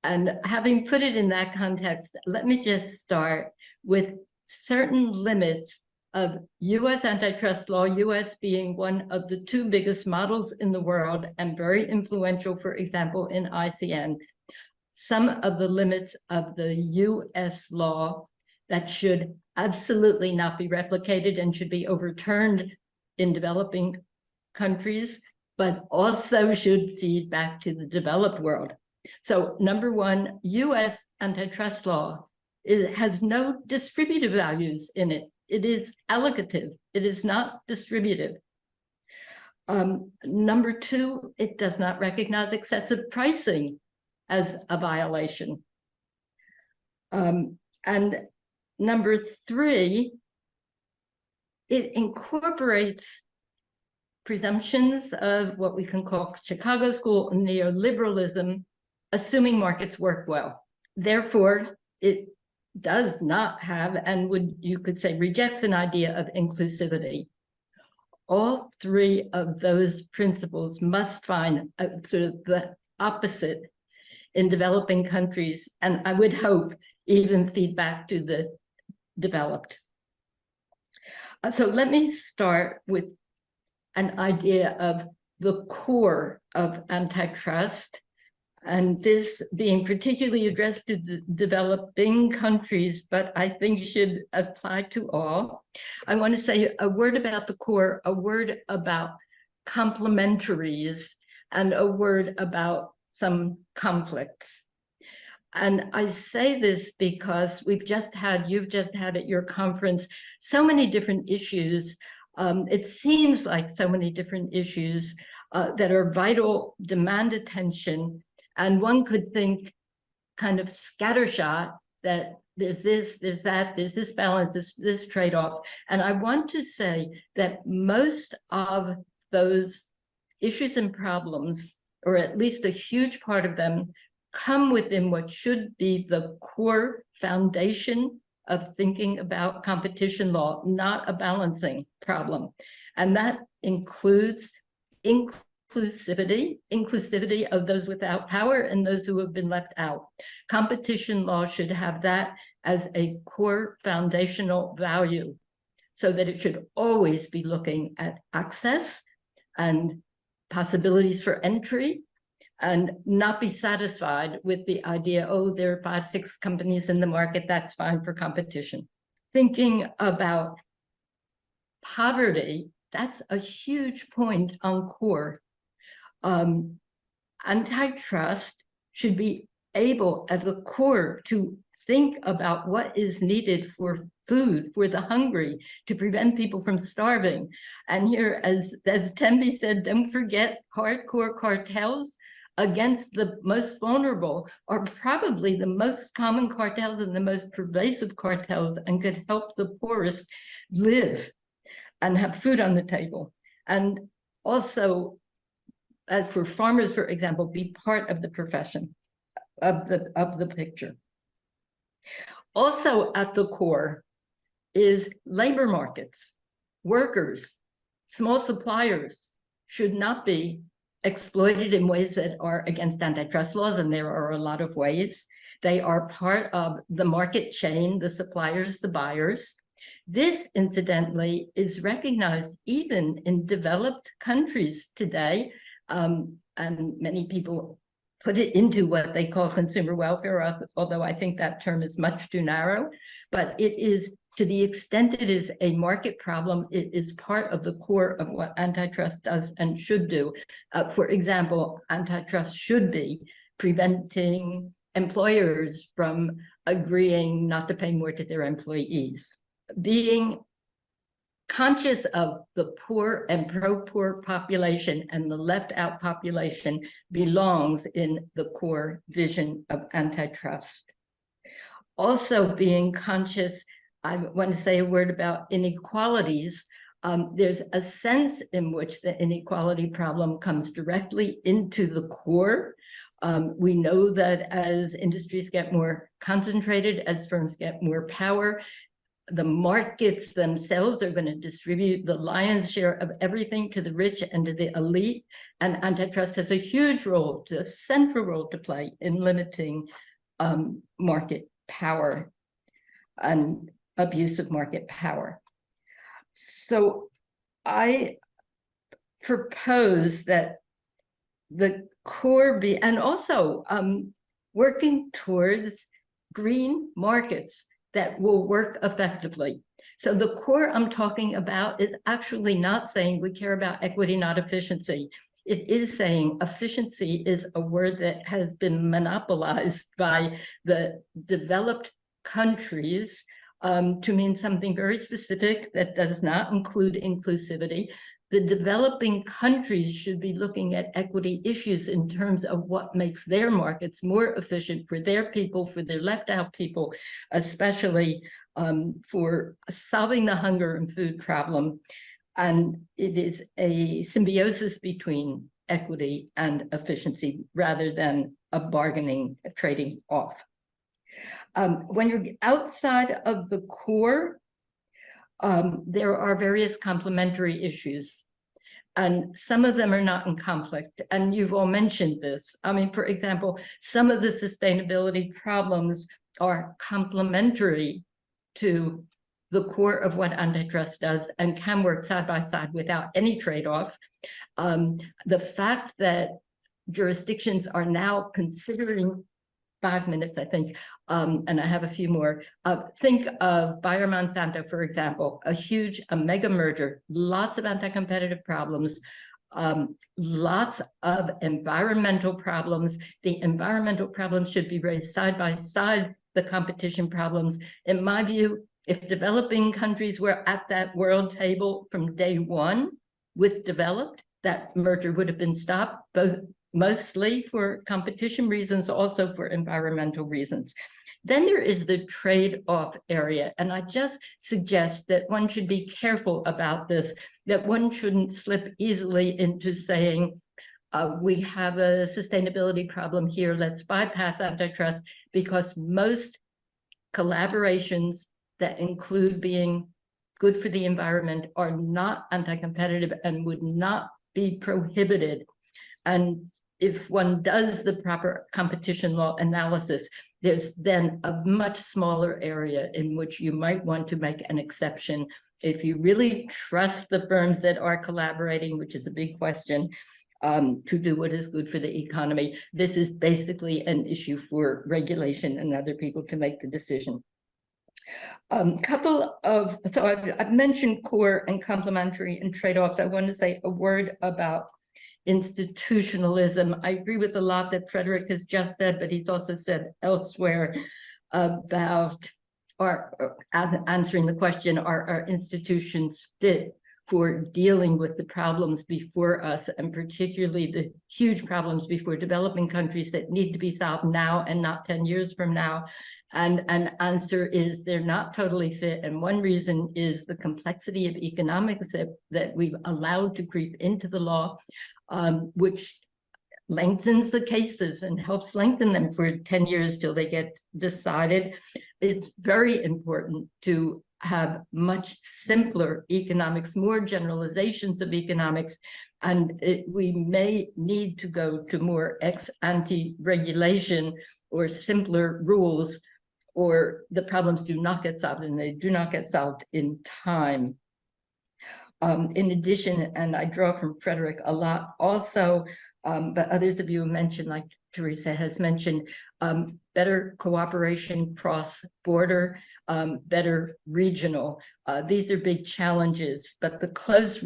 And having put it in that context, let me just start with certain limits of US antitrust law, US being one of the two biggest models in the world and very influential, for example, in ICN. Some of the limits of the US law that should absolutely not be replicated and should be overturned in developing countries, but also should feed back to the developed world. So number one, US antitrust law has no distributive values in it. It is allocative. It is not distributive. Number two, it does not recognize excessive pricing as a violation. And number three, it incorporates presumptions of what we can call Chicago School neoliberalism, assuming markets work well. Therefore, it does not have, and you could say rejects, an idea of inclusivity. All three of those principles must find a, sort of the opposite in developing countries, and I would hope even feedback to the developed. So let me start with an idea of the core of antitrust, and this being particularly addressed to the developing countries, but I think should apply to all. I want to say a word about the core, a word about complementaries, and a word about some conflicts. And I say this because you've just had at your conference so many different issues. It seems like so many different issues that are vital, demand attention. And one could think kind of scattershot that there's this, there's that, there's this balance, this trade-off. And I want to say that most of those issues and problems, or at least a huge part of them, come within what should be the core foundation of thinking about competition law, not a balancing problem. And that includes inclusivity of those without power and those who have been left out. Competition law should have that as a core foundational value, so that it should always be looking at access and possibilities for entry, and not be satisfied with the idea, oh, there are 5, 6 companies in the market, that's fine for competition. Thinking about poverty, that's a huge point on core. Antitrust should be able at the core to think about what is needed for food for the hungry, to prevent people from starving. And here, as Tembi said, don't forget hardcore cartels against the most vulnerable are probably the most common cartels and the most pervasive cartels, and could help the poorest live and have food on the table. And also, for farmers, for example, be part of the profession of the picture. Also at the core is labor markets. Workers, small suppliers should not be exploited in ways that are against antitrust laws, and there are a lot of ways. They are part of the market chain, the suppliers, the buyers. This, incidentally, is recognized even in developed countries today, and many people put it into what they call consumer welfare, although I think that term is much too narrow. But it is, to the extent it is a market problem, it is part of the core of what antitrust does and should do. For example, antitrust should be preventing employers from agreeing not to pay more to their employees. Being conscious of the poor and pro-poor population and the left-out population belongs in the core vision of antitrust. Also being conscious, I want to say a word about inequalities. There's a sense in which the inequality problem comes directly into the core. We know that as industries get more concentrated, as firms get more power, the markets themselves are going to distribute the lion's share of everything to the rich and to the elite. And antitrust has a huge role, a central role to play in limiting market power and abuse of market power. So I propose that the core be, and also working towards green markets that will work effectively. So the core I'm talking about is actually not saying we care about equity, not efficiency. It is saying efficiency is a word that has been monopolized by the developed countries to mean something very specific that does not include inclusivity. the developing countries should be looking at equity issues in terms of what makes their markets more efficient for their people, for their left out people, especially for solving the hunger and food problem. And it is a symbiosis between equity and efficiency rather than a bargaining, a trading off. When you're outside of the core, there are various complementary issues, and some of them are not in conflict. And you've all mentioned this. I mean, for example, some of the sustainability problems are complementary to the core of what antitrust does and can work side by side without any trade-off. The fact that jurisdictions are now considering 5 minutes, I think, and I have a few more. Think of Bayer Monsanto, for example, a mega merger, lots of anti-competitive problems, lots of environmental problems. The environmental problems should be raised side by side the competition problems. In my view, if developing countries were at that world table from day one with developed, that merger would have been stopped, mostly for competition reasons, also for environmental reasons. Then there is the trade-off area, and I just suggest that one should be careful about this, that one shouldn't slip easily into saying, we have a sustainability problem here, let's bypass antitrust, because most collaborations that include being good for the environment are not anti-competitive and would not be prohibited. And if one does the proper competition law analysis, there's then a much smaller area in which you might want to make an exception. If you really trust the firms that are collaborating, which is a big question, to do what is good for the economy, this is basically an issue for regulation and other people to make the decision. So I've mentioned core and complementary and trade-offs. I want to say a word about institutionalism. I agree with a lot that Frederick has just said, but he's also said elsewhere about answering the question, are our institutions fit for dealing with the problems before us, and particularly the huge problems before developing countries that need to be solved now and not 10 years from now? And an answer is they're not totally fit. And one reason is the complexity of economics that we've allowed to creep into the law, which lengthens the cases and helps lengthen them for 10 years till they get decided. It's very important to have much simpler economics, more generalizations of economics, and we may need to go to more ex-ante regulation or simpler rules, or the problems do not get solved, and they do not get solved in time. In addition, and I draw from Frederick a lot also, but others of you mentioned, like Teresa has mentioned, better cooperation cross-border, better regional. These are big challenges, but the close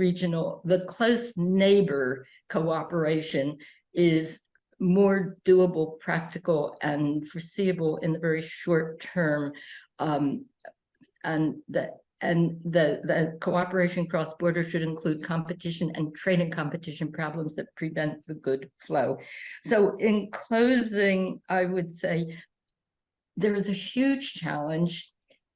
neighbor cooperation is more doable, practical, and foreseeable in the very short term. And the cooperation cross-border should include competition and trading competition problems that prevent the good flow. So in closing, I would say there is a huge challenge,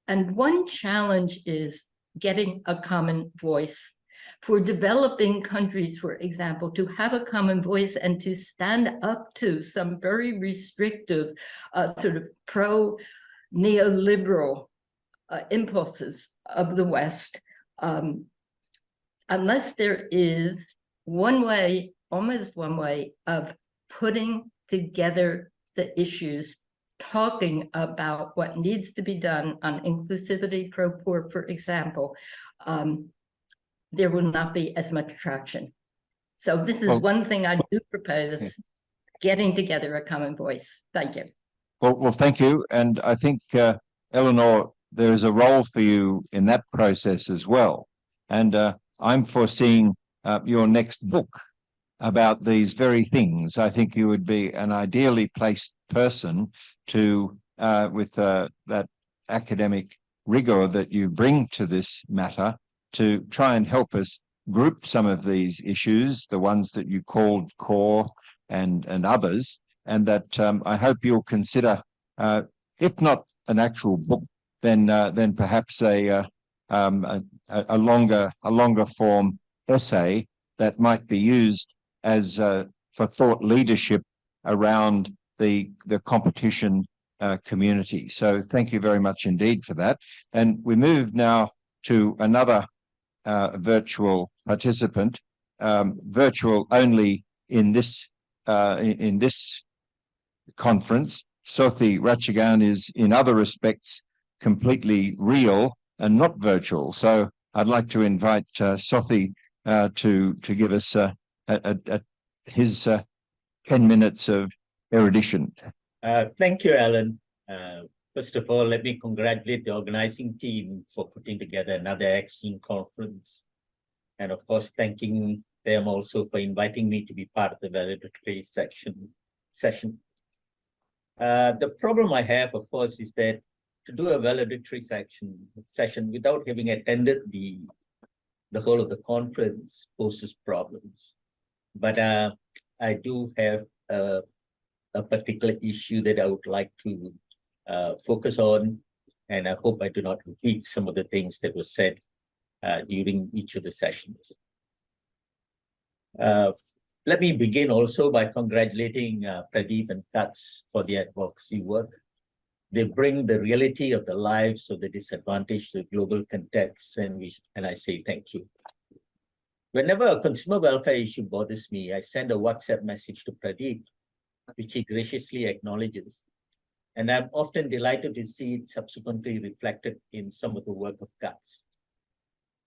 and one challenge is getting a common voice. For developing countries, for example, to have a common voice and to stand up to some very restrictive sort of pro-neoliberal impulses of the West, unless there is one way, almost one way, of putting together the issues, talking about what needs to be done on inclusivity, pro-poor, for example, there will not be as much traction. So this is one thing I do propose, getting together a common voice. Thank you. Well, thank you. And I think, Eleanor, there is a role for you in that process as well. And I'm foreseeing your next book about these very things. I think you would be an ideally placed person to, with that academic rigor that you bring to this matter, to try and help us group some of these issues, the ones that you called core and others, and that I hope you'll consider, if not an actual book, then perhaps a longer form essay that might be used as for thought leadership around the competition community. So thank you very much indeed for that. And we move now to another virtual participant, virtual only in this conference. Sothi Ratchagan is in other respects completely real and not virtual. So I'd like to invite Sothi to give us his 10 minutes of erudition. Thank you, Alan. First of all, let me congratulate the organizing team for putting together another excellent conference. And of course, thanking them also for inviting me to be part of the valedictory session. The problem I have, of course, is that to do a valedictory session without having attended the whole of the conference poses problems. But I do have a particular issue that I would like to focus on, and I hope I do not repeat some of the things that were said during each of the sessions. Let me begin also by congratulating Pradeep and CUTS for their advocacy work. They bring the reality of the lives of the disadvantaged to global context, and I say thank you. Whenever a consumer welfare issue bothers me, I send a WhatsApp message to Pradeep, which he graciously acknowledges. And I'm often delighted to see it subsequently reflected in some of the work of CUTS.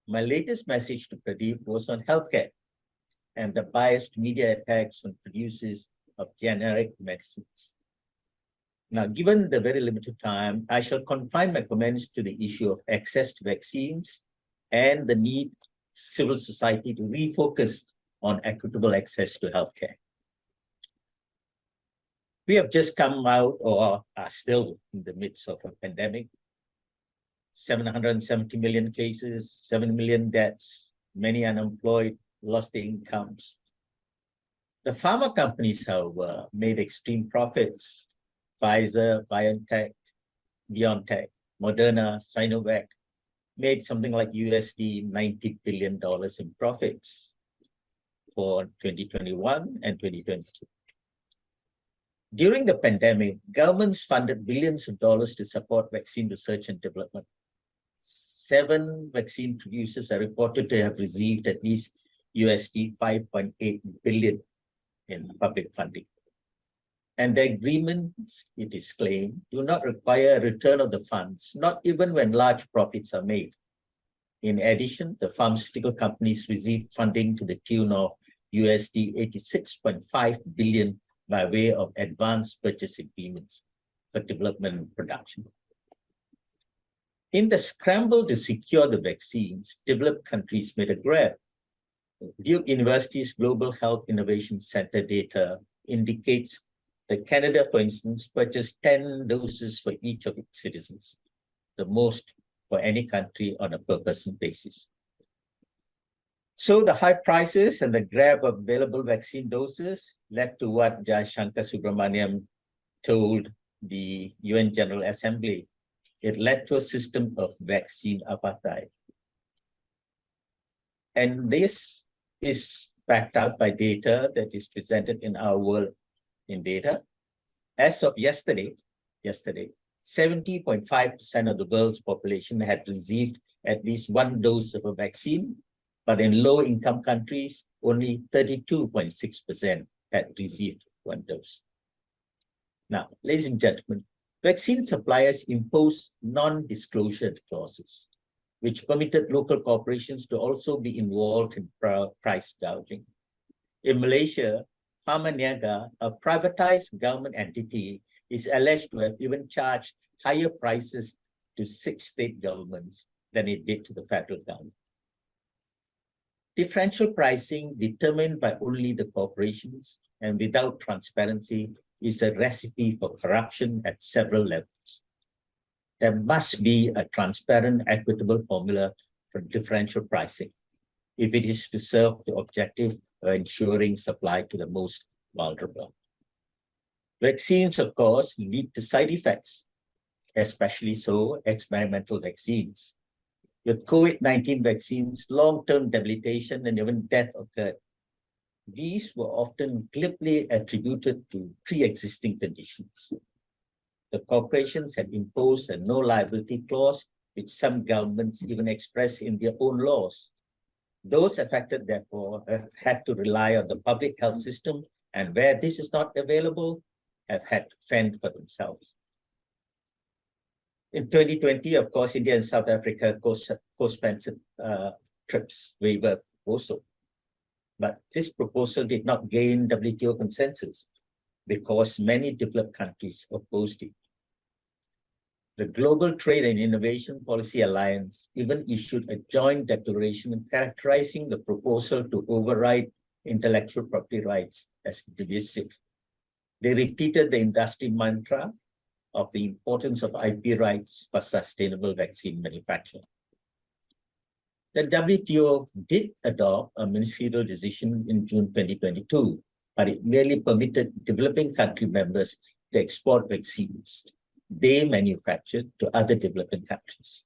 My latest message to Pradeep was on healthcare and the biased media attacks on producers of generic medicines. Now, given the very limited time, I shall confine my comments to the issue of access to vaccines and the need for civil society to refocus on equitable access to healthcare. We have just come out, or are still in the midst of a pandemic. 770 million cases, 7 million deaths, many unemployed, lost their incomes. The pharma companies have made extreme profits. Pfizer, BioNTech, Moderna, Sinovac made something like USD $90 billion in profits for 2021 and 2022. During the pandemic, governments funded billions of dollars to support vaccine research and development. 7 vaccine producers are reported to have received at least USD 5.8 billion in public funding. And the agreements, it is claimed, do not require a return of the funds, not even when large profits are made. In addition, the pharmaceutical companies received funding to the tune of USD 86.5 billion by way of advanced purchase agreements for development and production. In the scramble to secure the vaccines, developed countries made a grab. Duke University's Global Health Innovation Center data indicates that Canada, for instance, purchased 10 doses for each of its citizens, the most for any country on a per-person basis. So the high prices and the grab of available vaccine doses led to what Jayashankar Subramaniam told the UN General Assembly. It led to a system of vaccine apartheid. And this is backed up by data that is presented in Our World in Data. As of yesterday, 70.5% of the world's population had received at least 1 dose of a vaccine, but in low-income countries, only 32.6% had received 1 dose. Now, ladies and gentlemen, vaccine suppliers imposed non-disclosure clauses, which permitted local corporations to also be involved in price gouging. In Malaysia, Pharma Niaga, a privatized government entity, is alleged to have even charged higher prices to 6 state governments than it did to the federal government. Differential pricing determined by only the corporations and without transparency is a recipe for corruption at several levels. There must be a transparent, equitable formula for differential pricing. if it is to serve the objective of ensuring supply to the most vulnerable. Vaccines, of course, lead to side effects, especially so experimental vaccines. With COVID-19 vaccines, long-term debilitation and even death occurred. These were often glibly attributed to pre-existing conditions. The corporations had imposed a no liability clause, which some governments even expressed in their own laws. Those affected, therefore, have had to rely on the public health system, and where this is not available, have had to fend for themselves. In 2020, of course, India and South Africa co-sponsored TRIPS waiver proposal. But this proposal did not gain WTO consensus because many developed countries opposed it. The Global Trade and Innovation Policy Alliance even issued a joint declaration characterizing the proposal to override intellectual property rights as divisive. They repeated the industry mantra of the importance of IP rights for sustainable vaccine manufacture. The WTO did adopt a ministerial decision in June 2022, but it merely permitted developing country members to export vaccines they manufactured to other developing countries.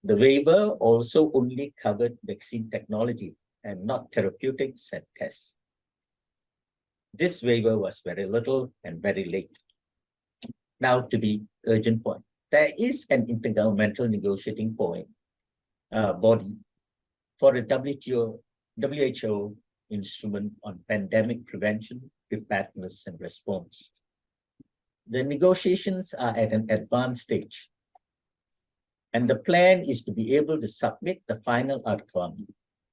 The waiver also only covered vaccine technology and not therapeutics and tests. This waiver was very little and very late. Now to the urgent point. There is an intergovernmental negotiating body for a WHO instrument on pandemic prevention, preparedness, and response. The negotiations are at an advanced stage, and the plan is to be able to submit the final outcome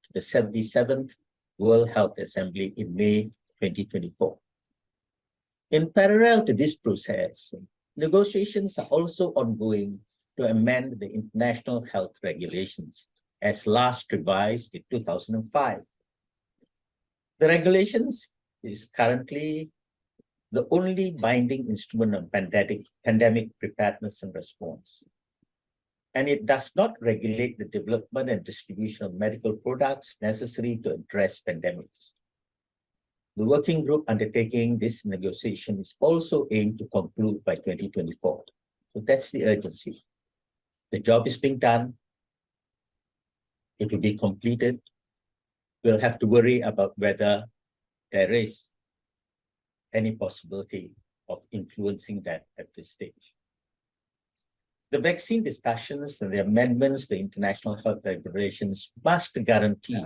to the 77th World Health Assembly in May 2024. In parallel to this process, negotiations are also ongoing to amend the international health regulations as last revised in 2005. The regulations is currently the only binding instrument on pandemic preparedness and response. And it does not regulate the development and distribution of medical products necessary to address pandemics. The working group undertaking this negotiation is also aimed to conclude by 2024. So that's the urgency. The job is being done. It will be completed. We'll have to worry about whether there is any possibility of influencing that at this stage. The vaccine discussions and the amendments to international health regulations must guarantee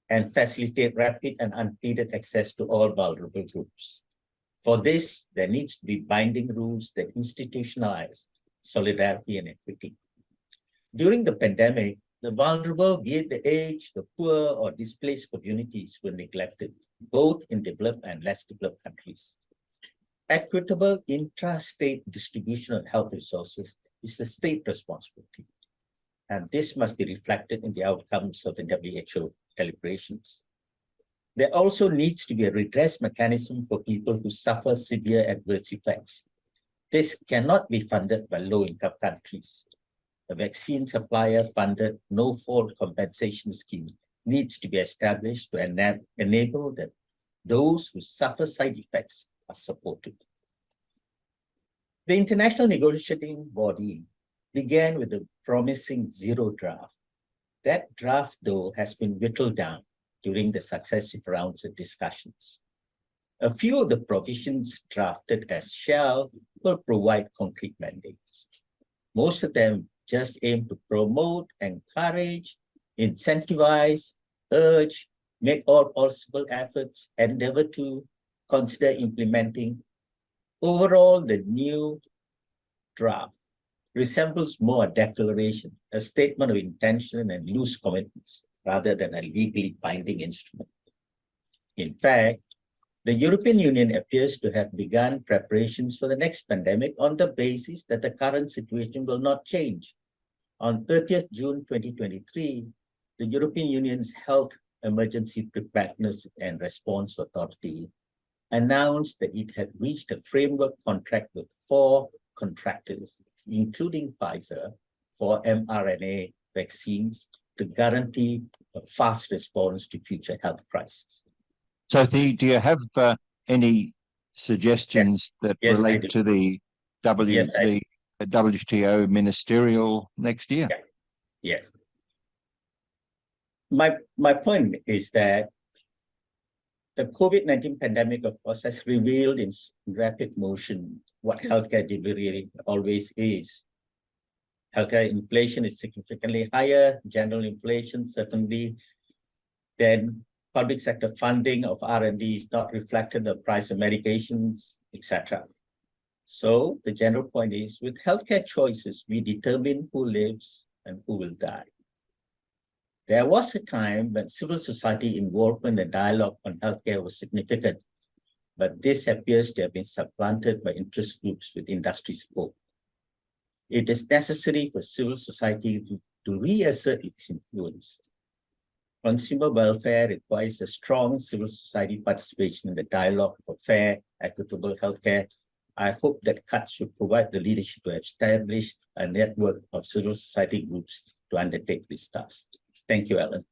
and facilitate rapid and unimpeded access to all vulnerable groups. For this, there needs to be binding rules that institutionalize solidarity and equity. During the pandemic, the vulnerable, be it the aged, the poor, or displaced communities were neglected, both in developed and less developed countries. Equitable intra-state distribution of health resources is the state responsibility, and this must be reflected in the outcomes of the WHO deliberations. There also needs to be a redress mechanism for people who suffer severe adverse effects. This cannot be funded by low-income countries. A vaccine supplier-funded no-fault compensation scheme needs to be established to enable that those who suffer side effects are supported. The international negotiating body began with a promising zero draft. That draft, though, has been whittled down during the successive rounds of discussions. A few of the provisions drafted as shall will provide concrete mandates. Most of them just aim to promote, encourage, incentivize, urge, make all possible efforts, endeavor to consider implementing. Overall, the new draft resembles more a declaration, a statement of intention and loose commitments, rather than a legally binding instrument. In fact, the European Union appears to have begun preparations for the next pandemic on the basis that the current situation will not change. On 30th June 2023, the European Union's Health Emergency Preparedness and Response Authority announced that it had reached a framework contract with 4 contractors, including Pfizer, for mRNA vaccines to guarantee a fast response to future health crises. So do you have any suggestions that Yes, I relate do. to the Yes, I WTO ministerial next year? Yeah. Yes. My point is that the COVID-19 pandemic, of course, has revealed in rapid motion what healthcare delivery always is. Healthcare inflation is significantly higher, general inflation certainly. Then public sector funding of R&D is not reflected in the price of medications, etc. So the general point is, with healthcare choices, we determine who lives and who will die. There was a time when civil society involvement and dialogue on healthcare was significant, but this appears to have been supplanted by interest groups with industry support. It is necessary for civil society to reassert its influence. Consumer welfare requires a strong civil society participation in the dialogue for fair, equitable healthcare. I hope that CUTS should provide the leadership to establish a network of civil society groups to undertake this task. Thank you, Alan.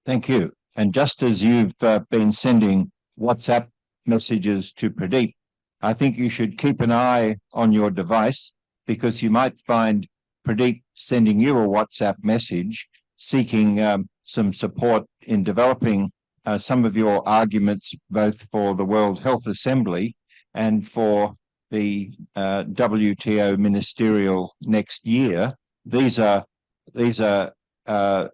Thank you. And just as you've been sending WhatsApp messages to Pradeep, I think you should keep an eye on your device, because you might find Pradeep sending you a WhatsApp message seeking some support in developing some of your arguments, both for the World Health Assembly and for the WTO ministerial next year. These are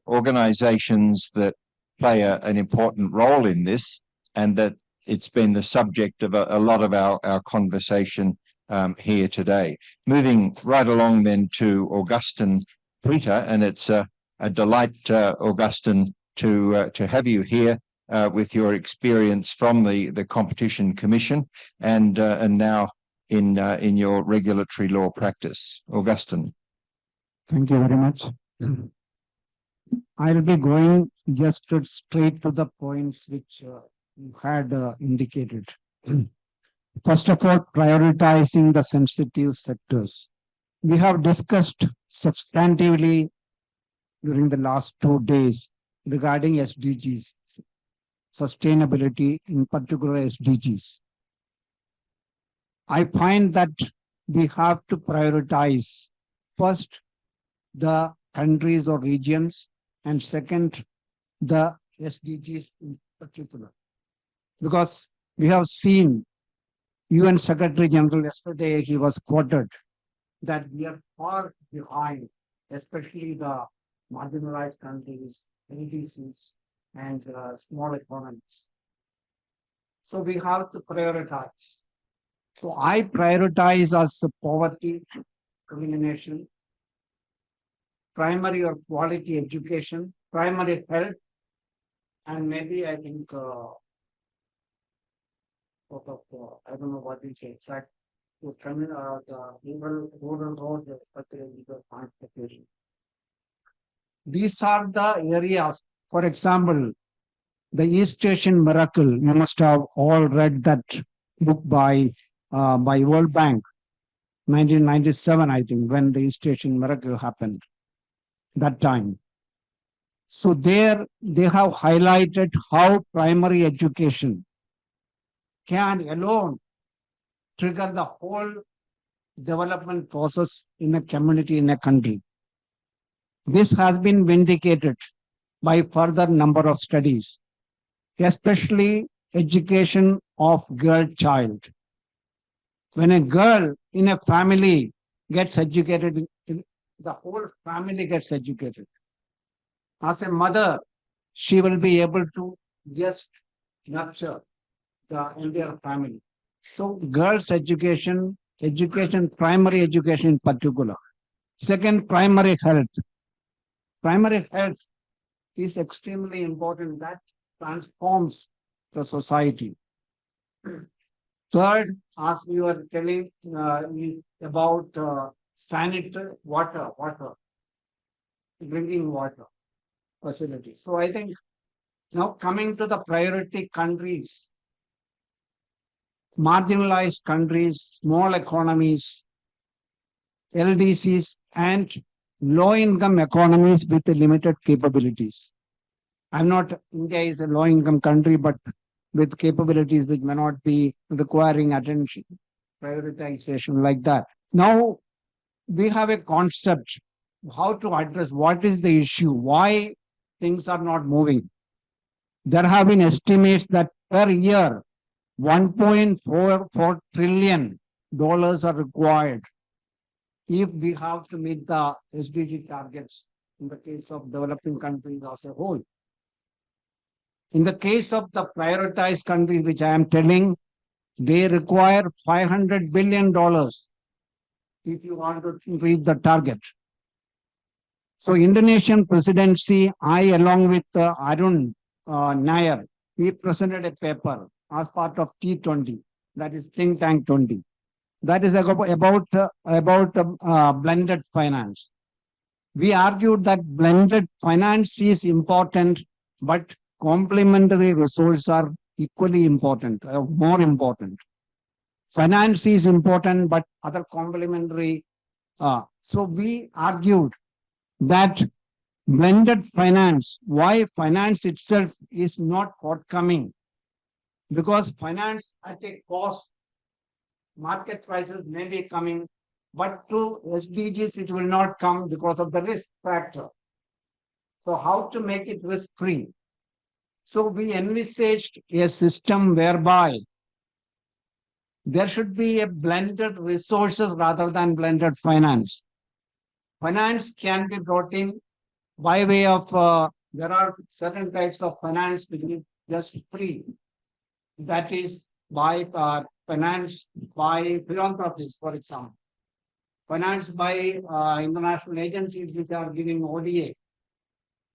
organizations that play an important role in this, and that it's been the subject of a lot of our conversation here today. Moving right along then to Augustin Peter, and it's a delight, Augustin, to have you here with your experience from the Competition Commission and now in your regulatory law practice. Augustin. Thank you very much. I'll be going just straight to the points which you had indicated. First of all, prioritizing the sensitive sectors. We have discussed substantively during the last 2 days regarding SDGs, sustainability, in particular SDGs. I find that we have to prioritize first the countries or regions, and second, the SDGs in particular. Because we have seen UN Secretary General yesterday, he was quoted that we are far behind, especially the marginalized countries, LDCs, and small economies. So we have to prioritize. So I prioritize as poverty elimination, primary or quality education, primary health, and maybe I think I don't know what is the exact the rural road, especially the transportation. These are the areas. For example, the East Asian Miracle. You must have all read that book by World Bank, 1997, I think, when the East Asian Miracle happened. That time. So there they have highlighted how primary education can alone trigger the whole development process in a community, in a country. This has been vindicated by further number of studies, especially education of girl child. When a girl in a family gets educated, the whole family gets educated. As a mother, she will be able to just nurture the entire family. So girls' education, primary education in particular. Second, primary health. Primary health is extremely important. That transforms the society. Third, as we were telling, is about sanitary water, drinking water facilities. So I think now coming to the priority countries, marginalized countries, small economies, LDCs, and low-income economies with limited capabilities. India is a low income country, but with capabilities which may not be requiring attention, prioritization like that. Now we have a concept how to address what is the issue, why things are not moving. There have been estimates that per year, $1.44 trillion are required if we have to meet the SDG targets in the case of developing countries as a whole. In the case of the prioritized countries, which I am telling, they require $500 billion if you want to reach the target. So Indonesian presidency, I along with Arun Nair, we presented a paper as part of T20, that is Think Tank 20. That is about blended finance. We argued that blended finance is important, but complementary resources are equally important, more important. Finance is important, but other complementary. So we argued that blended finance, why finance itself is not forthcoming, because finance at a cost, market prices may be coming, but to SDGs it will not come because of the risk factor. So how to make it risk-free? So we envisaged a system whereby there should be a blended resources rather than blended finance. Finance can be brought in by way of, there are certain types of finance which is just free. That is by finance by philanthropies, for example. Finance by international agencies which are giving ODA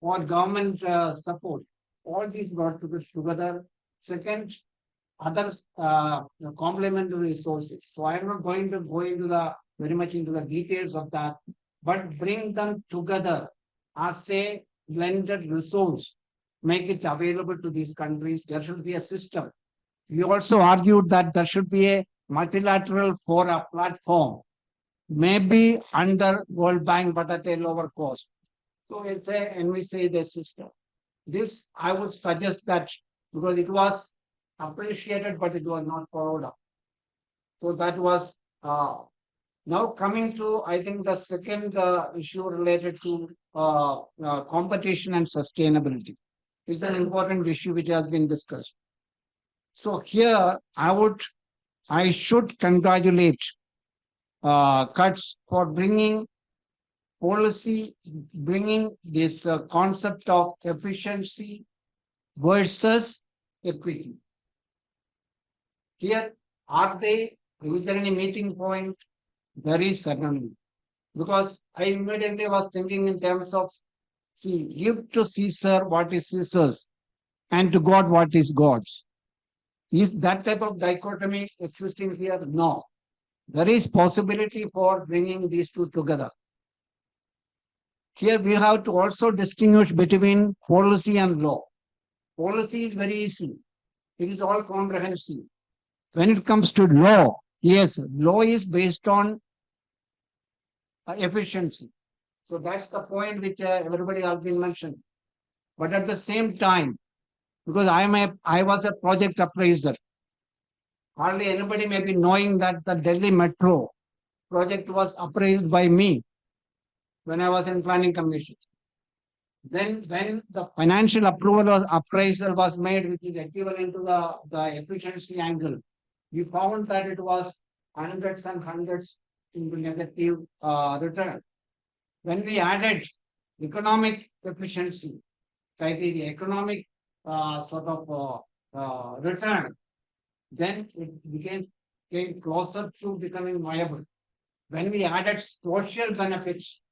or government support. All these brought together. Second, other complementary resources. So I am not going to go into very much into the details of that, but bring them together as a blended resource, make it available to these countries. There should be a system. We also argued that there should be a multilateral fora platform, maybe under World Bank, but at a lower cost. So it's and we say the system. This I would suggest that because it was appreciated, but it was not followed up. So that was now coming to, I think, the second issue related to competition and sustainability. It's an important issue which has been discussed. So here I should congratulate CUTS for bringing policy, bringing this concept of efficiency versus equity. Here, is there any meeting point? There is certainly. Because I immediately was thinking in terms of, give to Caesar what is Caesar's and to God what is God's. Is that type of dichotomy existing here? No. There is possibility for bringing these two together. Here we have to also distinguish between policy and law. Policy is very easy. It is all comprehensive. When it comes to law, yes, law is based on efficiency. So that's the point which everybody has been mentioned. But at the same time, because I was a project appraiser, hardly anybody may be knowing that the Delhi Metro project was appraised by me when I was in planning commission. Then when the financial appraisal was made, which is equivalent to the efficiency angle, we found that it was hundreds and hundreds into negative return. When we added economic efficiency criteria, economic return, then it came closer to becoming viable. When we added social benefits,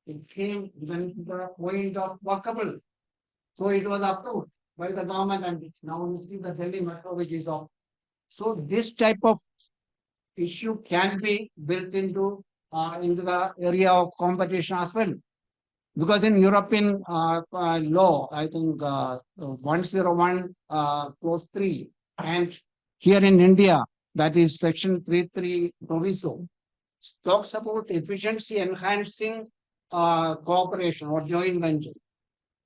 it came even to the point of workable. So it was approved by the government, and it's now you see the Delhi Metro, which is off. So this type of issue can be built into the area of competition as well. Because in European law, I think 101 clause 3, and here in India, that is section 3.3 proviso, talks about efficiency enhancing cooperation or joint venture.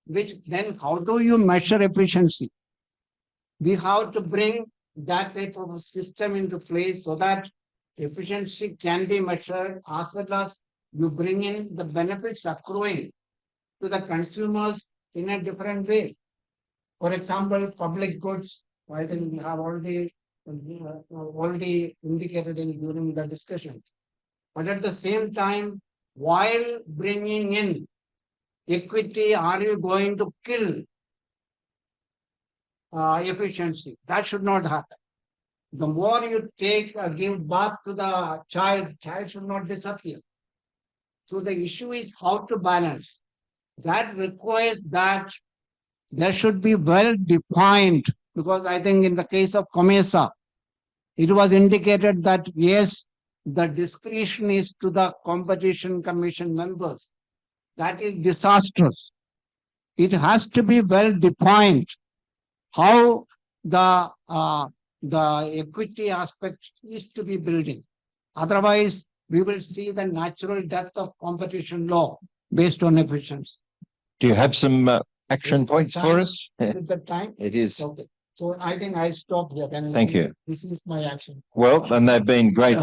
which then how do you measure efficiency? We have to bring that type of a system into place so that efficiency can be measured, as well as you bring in the benefits accruing to the consumers in a different way. For example, public goods, I think we have already indicated in during the discussion. But at the same time, while bringing in equity, are you going to kill efficiency? That should not happen. The more you give birth to the child should not disappear. So the issue is how to balance. That requires that there should be well defined, because I think in the case of COMESA, it was indicated that yes, the discretion is to the Competition Commission members. That is disastrous. It has to be well defined how the equity aspect is to be building. Otherwise, we will see the natural death of competition law based on efficiency. Do you have some action points for us? Is it the time? It is. Okay. So I think I stop here. Then Thank you. This is my action. Well, and they've been great,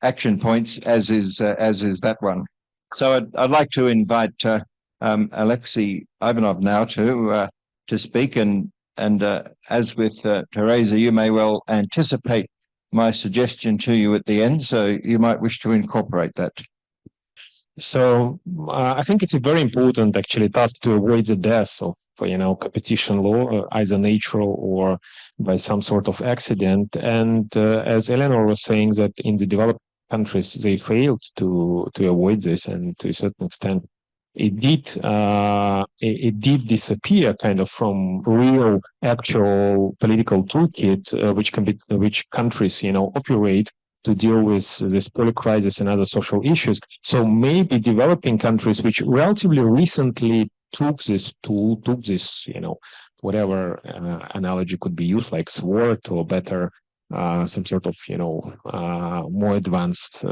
action points, as is that one. So I'd like to invite Alexei Ivanov now to speak, and as with Teresa, you may well anticipate my suggestion to you at the end, so you might wish to incorporate that. So I think it's a very important actually task to avoid the death of competition law, either natural or by some sort of accident. And as Eleanor was saying, that in the developed countries they failed to avoid this, and to a certain extent it did disappear kind of from real actual political toolkit which countries operate to deal with this poly crisis and other social issues. So maybe developing countries which relatively recently took this tool, whatever analogy could be used, like sword, or better, some sort of more advanced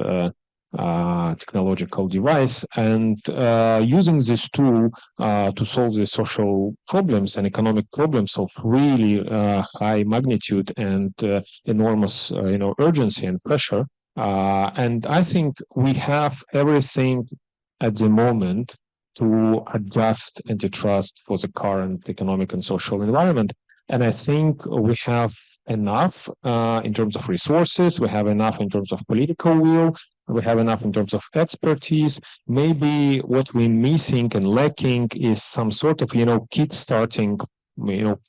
technological device, and using this tool to solve the social problems and economic problems of really high magnitude and enormous urgency and pressure. And I think we have everything at the moment to adjust antitrust for the current economic and social environment. And I think we have enough in terms of resources, we have enough in terms of political will, we have enough in terms of expertise. Maybe what we're missing and lacking is some sort of, kick-starting,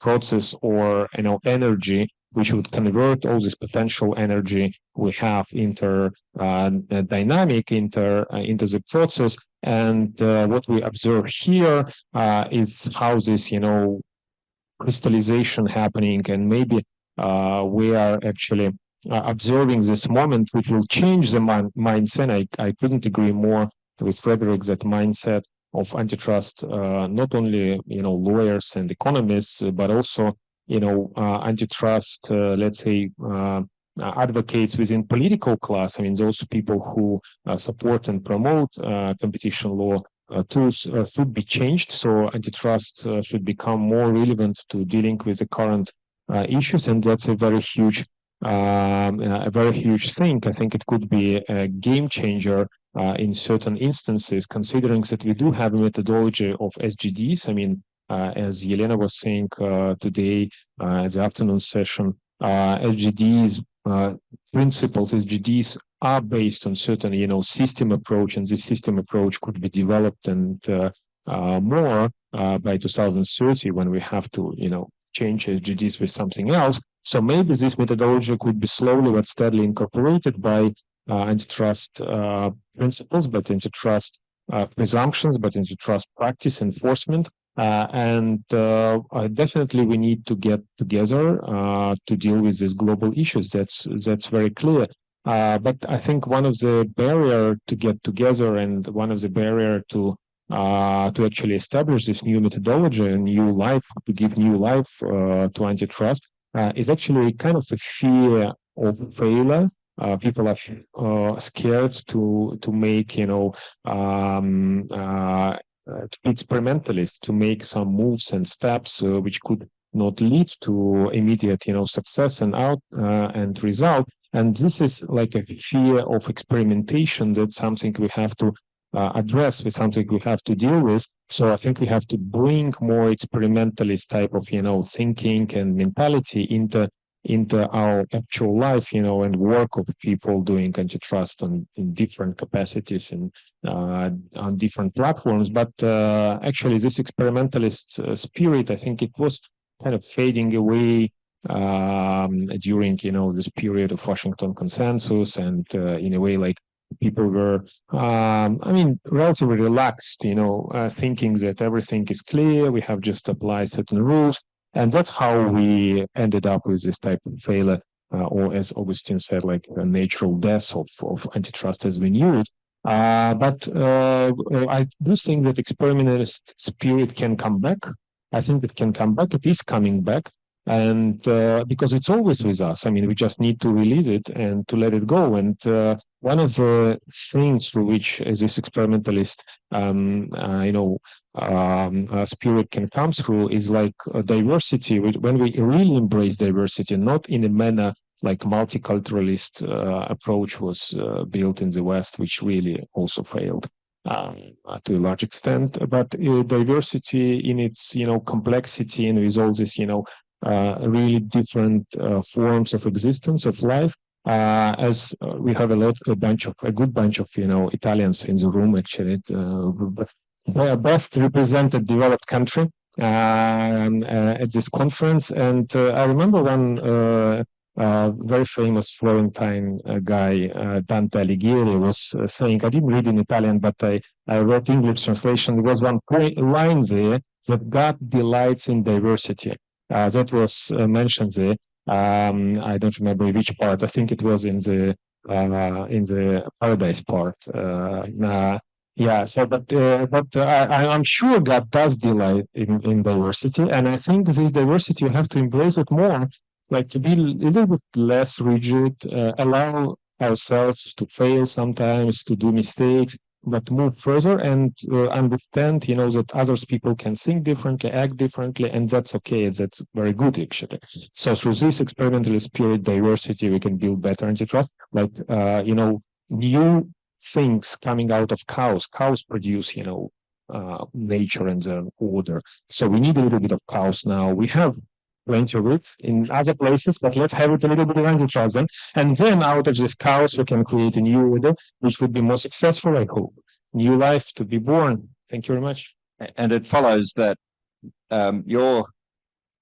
process or, energy, which would convert all this potential energy we have into dynamic into the process. And what we observe here is how this, crystallization happening, and maybe we are actually observing this moment which will change the mindset. I couldn't agree more with Frederick that mindset of antitrust, not only lawyers and economists, but also antitrust, let's say, advocates within political class. I mean, those people who support and promote competition law tools should be changed. So antitrust should become more relevant to dealing with the current issues, and that's a very huge thing. I think it could be a game changer in certain instances, considering that we do have a methodology of SGDs. I mean, as Yelena was saying today at the afternoon session, SGDs principles, SGDs are based on certain, system approach, and this system approach could be developed and more by 2030, when we have to, change SGDs with something else. So maybe this methodology could be slowly but steadily incorporated by antitrust principles, but antitrust presumptions, but antitrust practice enforcement. And definitely we need to get together to deal with these global issues. That's very clear. But I think one of the barrier to get together, and one of the barrier to actually establish this new methodology and new life, to give new life to antitrust, is actually kind of a fear of failure. People are scared to make to be experimentalists, to make some moves and steps which could not lead to immediate, success and and result. And this is like a fear of experimentation. That's something we have to address, with something we have to deal with. So I think we have to bring more experimentalist type of, thinking and mentality into our actual life, and work of people doing antitrust in different capacities and on different platforms. But actually, this experimentalist spirit, I think it was kind of fading away during, this period of Washington Consensus, and in a way, like people were, relatively relaxed, thinking that everything is clear, we have just applied certain rules. And that's how we ended up with this type of failure, or as Augustine said, like a natural death of antitrust as we knew it. But I do think that experimentalist spirit can come back. I think it can come back. It is coming back. And because it's always with us. I mean, we just need to release it and to let it go. And one of the things through which this experimentalist, spirit can come through is like diversity. When we really embrace diversity, not in a manner like multiculturalist approach was built in the West, which really also failed to a large extent. But diversity in its, complexity, and with all this, really different forms of existence of life. As we have a good bunch of Italians in the room, actually, best represented developed country at this conference. And I remember one very famous Florentine guy, Dante Alighieri, was saying, I didn't read in Italian, but I read English translation. There was one line there that God delights in diversity. That was mentioned there. I don't remember which part. I think it was in the paradise part. Yeah. So, but I'm sure God does delight in diversity, and I think this diversity, you have to embrace it more. Like to be a little bit less rigid, allow ourselves to fail sometimes, to do mistakes, but move further and understand, that others people can think differently, act differently, and that's okay. That's very good, actually. So through this experimental spirit, diversity, we can build better antitrust. Like, new things coming out of cows. Cows produce, nature and the order. So we need a little bit of cows now. We have plenty of it in other places, but let's have it a little bit of antitrust then. And then out of these cows, we can create a new order, which would be more successful, I hope. New life to be born. Thank you very much. And it follows that your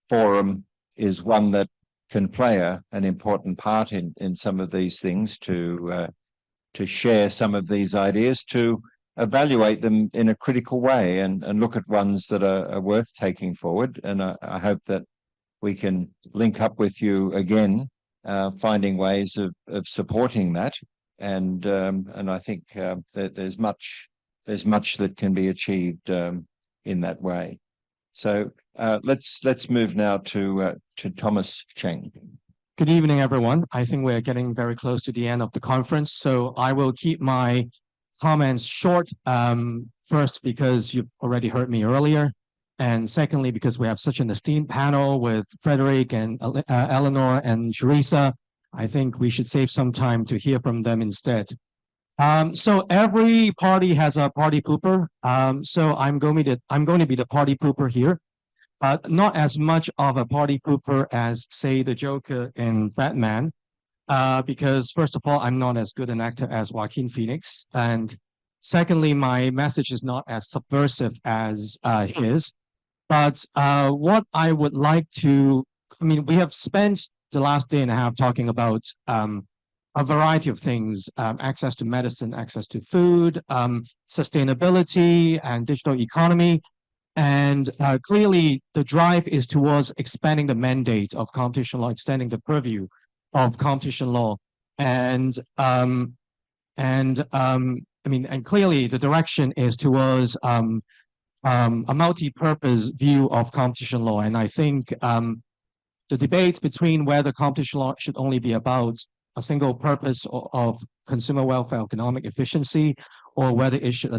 forum is one that can play an important part in some of these things, to share some of these ideas, to evaluate them in a critical way, and look at ones that are worth taking forward. And I hope that we can link up with you again, finding ways of supporting that. And I think that there's much that can be achieved in that way. So let's move now to Thomas Cheng. Good evening, everyone. I think we're getting very close to the end of the conference, so I will keep my comments short. First, because you've already heard me earlier, and secondly, because we have such an esteemed panel with Frederick and Eleanor and Teresa. I think we should save some time to hear from them instead. So every party has a party pooper. So I'm going to be the party pooper here, but not as much of a party pooper as, say, the Joker in Batman, because first of all, I'm not as good an actor as Joaquin Phoenix, and secondly, my message is not as subversive as his. But what I would like to, we have spent the last day and a half talking about a variety of things, access to medicine, access to food, sustainability, and digital economy. And clearly, the drive is towards expanding the mandate of competition law, extending the purview of competition law. And clearly, the direction is towards a multi-purpose view of competition law. And I think the debate between whether competition law should only be about a single purpose of consumer welfare, economic efficiency, or whether it should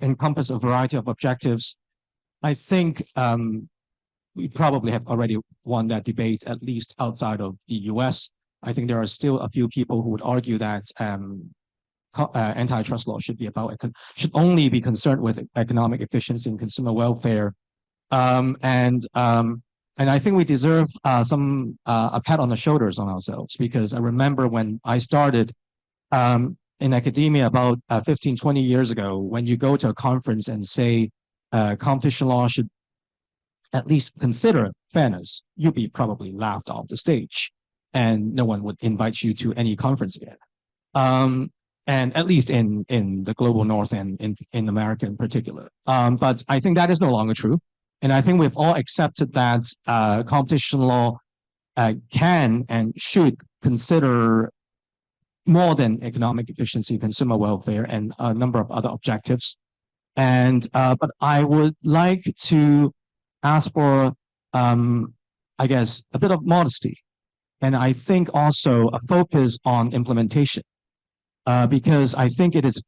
encompass a variety of objectives. I think we probably have already won that debate, at least outside of the US. I think there are still a few people who would argue that antitrust law should only be concerned with economic efficiency and consumer welfare. And I think we deserve a pat on the shoulders on ourselves, because I remember when I started in academia about 15, 20 years ago, when you go to a conference and say competition law should at least consider fairness, you'd be probably laughed off the stage and no one would invite you to any conference again. And at least in the global north and in America in particular. But I think that is no longer true. And I think we've all accepted that competition law can and should consider more than economic efficiency, consumer welfare, and a number of other objectives. And but I would like to ask for, I guess, a bit of modesty. And I think also a focus on implementation. Because I think it is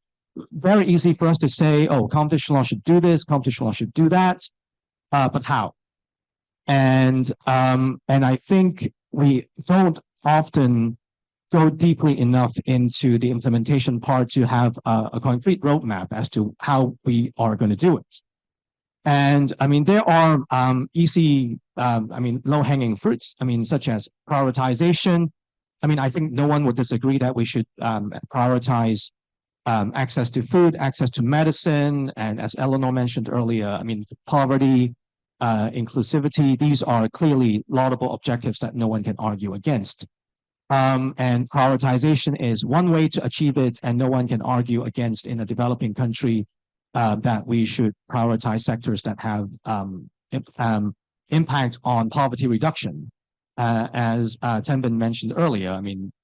very easy for us to say, oh, competition law should do this, competition law should do that, but how? And I think we don't often go deeply enough into the implementation part to have a concrete roadmap as to how we are going to do it. And I mean, there are easy, low-hanging fruits, such as prioritization. I think no one would disagree that we should prioritize access to food, access to medicine, and as Eleanor mentioned earlier, poverty, inclusivity. These are clearly laudable objectives that no one can argue against. And prioritization is one way to achieve it, and no one can argue against in a developing country that we should prioritize sectors that have impact on poverty reduction. As Tenbin mentioned earlier,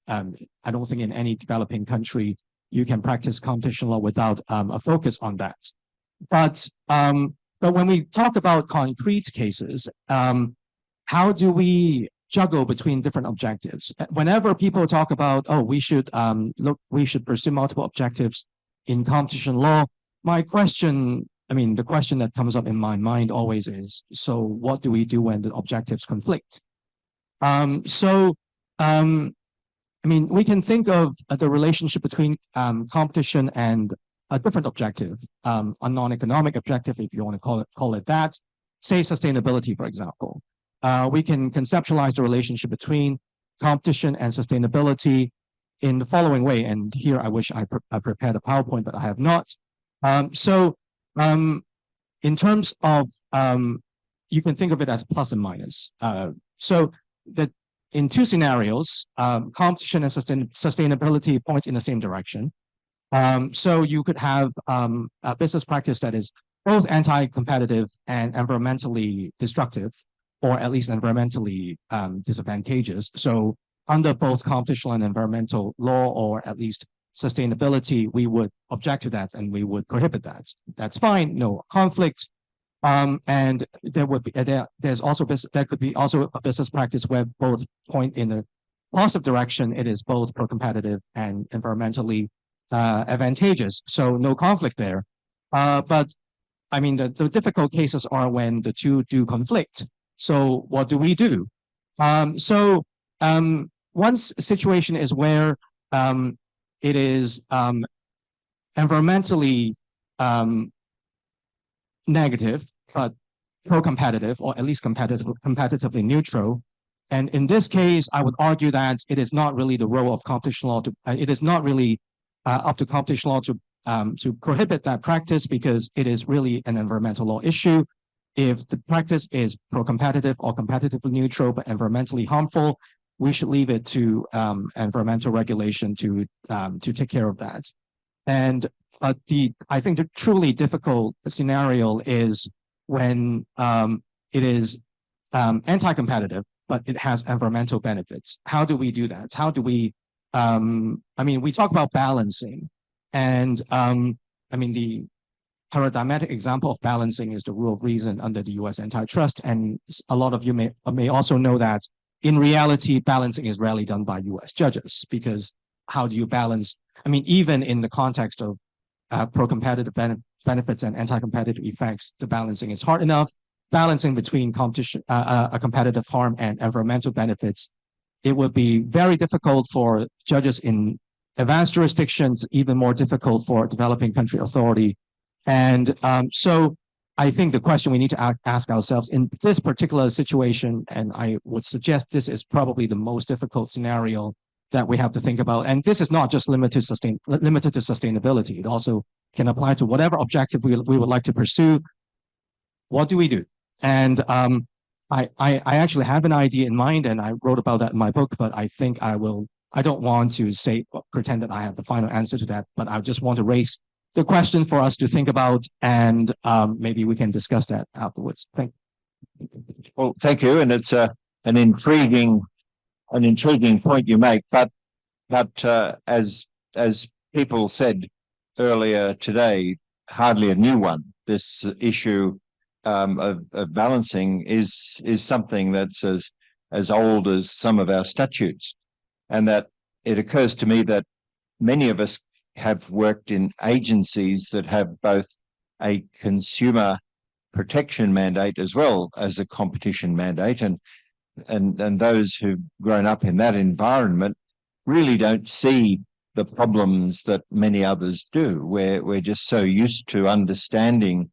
I don't think in any developing country you can practice competition law without a focus on that. But when we talk about concrete cases, how do we juggle between different objectives? Whenever people talk about, oh, we should pursue multiple objectives in competition law, my question, the question that comes up in my mind always is, so what do we do when the objectives conflict? We can think of the relationship between competition and a different objective, a non-economic objective, if you want to call it that, say sustainability, for example. We can conceptualize the relationship between competition and sustainability in the following way. And here I wish I prepared a PowerPoint, but I have not. In terms of, you can think of it as plus and minus. So that in two scenarios, competition and sustainability point in the same direction. So you could have a business practice that is both anti-competitive and environmentally destructive, or at least environmentally disadvantageous. So under both competition and environmental law, or at least sustainability, we would object to that and we would prohibit that. That's fine, no conflict. And there would be there could be also a business practice where both point in a positive direction. It is both pro-competitive and environmentally advantageous. So no conflict there. But the difficult cases are when the two do conflict. So what do we do? One situation is where it is environmentally negative, but pro-competitive, or at least competitively neutral. And in this case, I would argue that it is not really the role of competition law it is not really up to competition law to prohibit that practice, because it is really an environmental law issue. If the practice is pro-competitive or competitively neutral but environmentally harmful, we should leave it to environmental regulation to take care of that. And I think the truly difficult scenario is when it is anti-competitive, but it has environmental benefits. How do we do that? How do we, we talk about balancing, and the paradigmatic example of balancing is the rule of reason under the US antitrust. And a lot of you may also know that in reality, balancing is rarely done by US judges, because how do you balance? I mean, even in the context of pro-competitive benefits and anti-competitive effects, the balancing is hard enough. Balancing between competition, a competitive harm and environmental benefits, it would be very difficult for judges in advanced jurisdictions, even more difficult for developing country authority. And so I think the question we need to ask ourselves in this particular situation, and I would suggest this is probably the most difficult scenario that we have to think about. And this is not just limited to sustainability. It also can apply to whatever objective we would like to pursue. What do we do? And I actually have an idea in mind, and I wrote about that in my book, but I think I don't want to pretend that I have the final answer to that, but I just want to raise the question for us to think about, and maybe we can discuss that afterwards. Thank you. Well, thank you. And it's an intriguing point you make, but as people said earlier today, hardly a new one. This issue of balancing is something that's as old as some of our statutes, and that it occurs to me that many of us have worked in agencies that have both a consumer protection mandate as well as a competition mandate, and those who've grown up in that environment really don't see the problems that many others do. We're just so used to understanding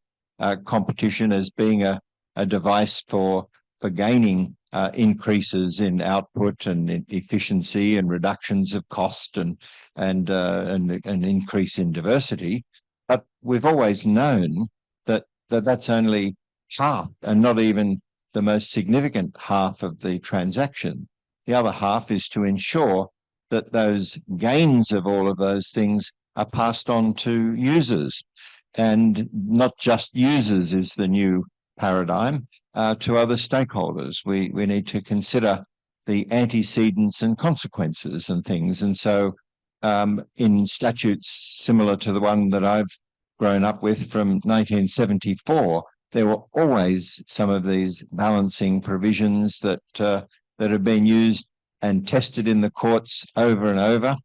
competition as being a device for gaining increases in output and in efficiency and reductions of cost and an increase in diversity. But we've always known that that's only half, and not even the most significant half of the transaction. The other half is to ensure that those gains of all of those things are passed on to users, and not just users is the new paradigm, to other stakeholders. We need to consider the antecedents and consequences and things. And so in statutes similar to the one that I've grown up with from 1974, there were always some of these balancing provisions that have been used and tested in the courts over and over.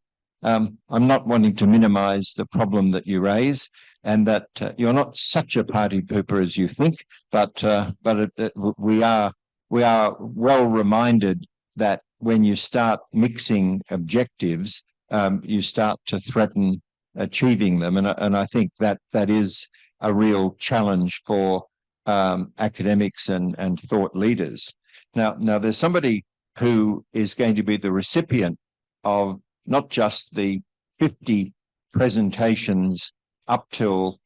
I'm not wanting to minimize the problem that you raise, and that you're not such a party pooper as you think, but we are well reminded that when you start mixing objectives, you start to threaten achieving them, and I think that is a real challenge for academics and thought leaders. Now there's somebody who is going to be the recipient of not just the 50 presentations up till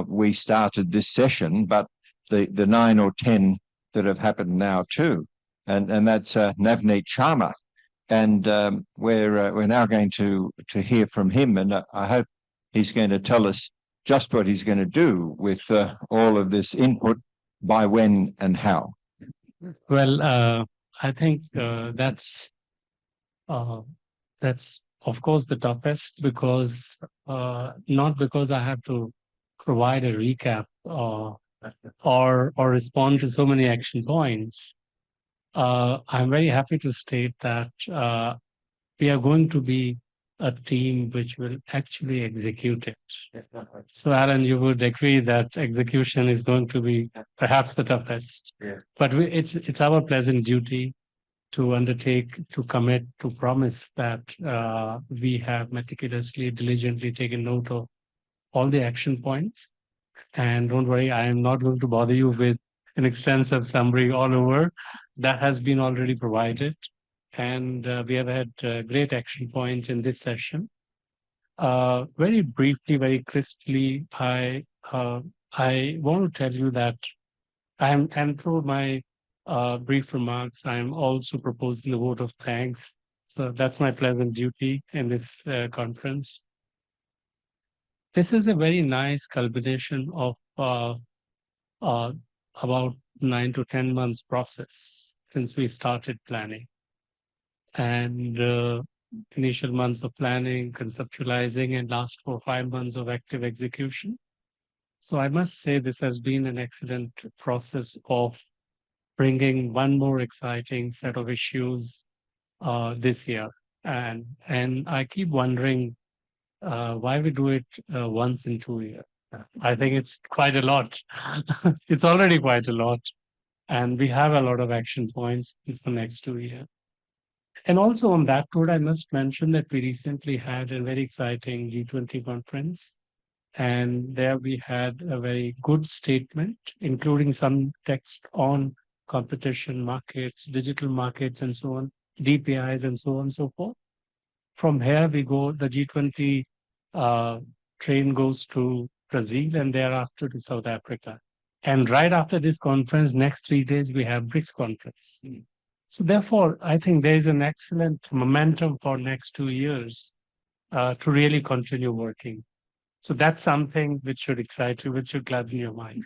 we started this session, but the 9 or 10 that have happened now too, and that's Navneet Sharma, and we're now going to hear from him, and I hope he's going to tell us just what he's going to do with all of this input, by when and how. Well, I think that's of course the toughest, because not because I have to provide a recap or respond to so many action points. I'm very happy to state that we are going to be a team which will actually execute it. So Alan, you would agree that execution is going to be perhaps the toughest. But it's our pleasant duty to undertake, to commit, to promise that we have meticulously, diligently taken note of all the action points. And don't worry, I am not going to bother you with an extensive summary all over. That has been already provided. And we have had great action points in this session. Very briefly, very crisply, I want to tell you that and through my brief remarks, I am also proposing a vote of thanks. So that's my pleasant duty in this conference. This is a very nice culmination of about 9 to 10 months process since we started planning. And initial months of planning, conceptualizing, and last 4 or 5 months of active execution. So I must say this has been an excellent process of bringing one more exciting set of issues this year. And I keep wondering why we do it once in 2 years. I think it's quite a lot. It's already quite a lot. And we have a lot of action points for next 2 years. And also on that note, I must mention that we recently had a very exciting G20 conference. And there we had a very good statement, including some text on competition markets, digital markets, and so on, DPIs, and so on and so forth. From here, we go, the G20 train goes to Brazil and thereafter to South Africa. And right after this conference, next 3 days, we have BRICS conference. So therefore, I think there is an excellent momentum for next 2 years to really continue working. So that's something which should excite you, which should gladden your mind.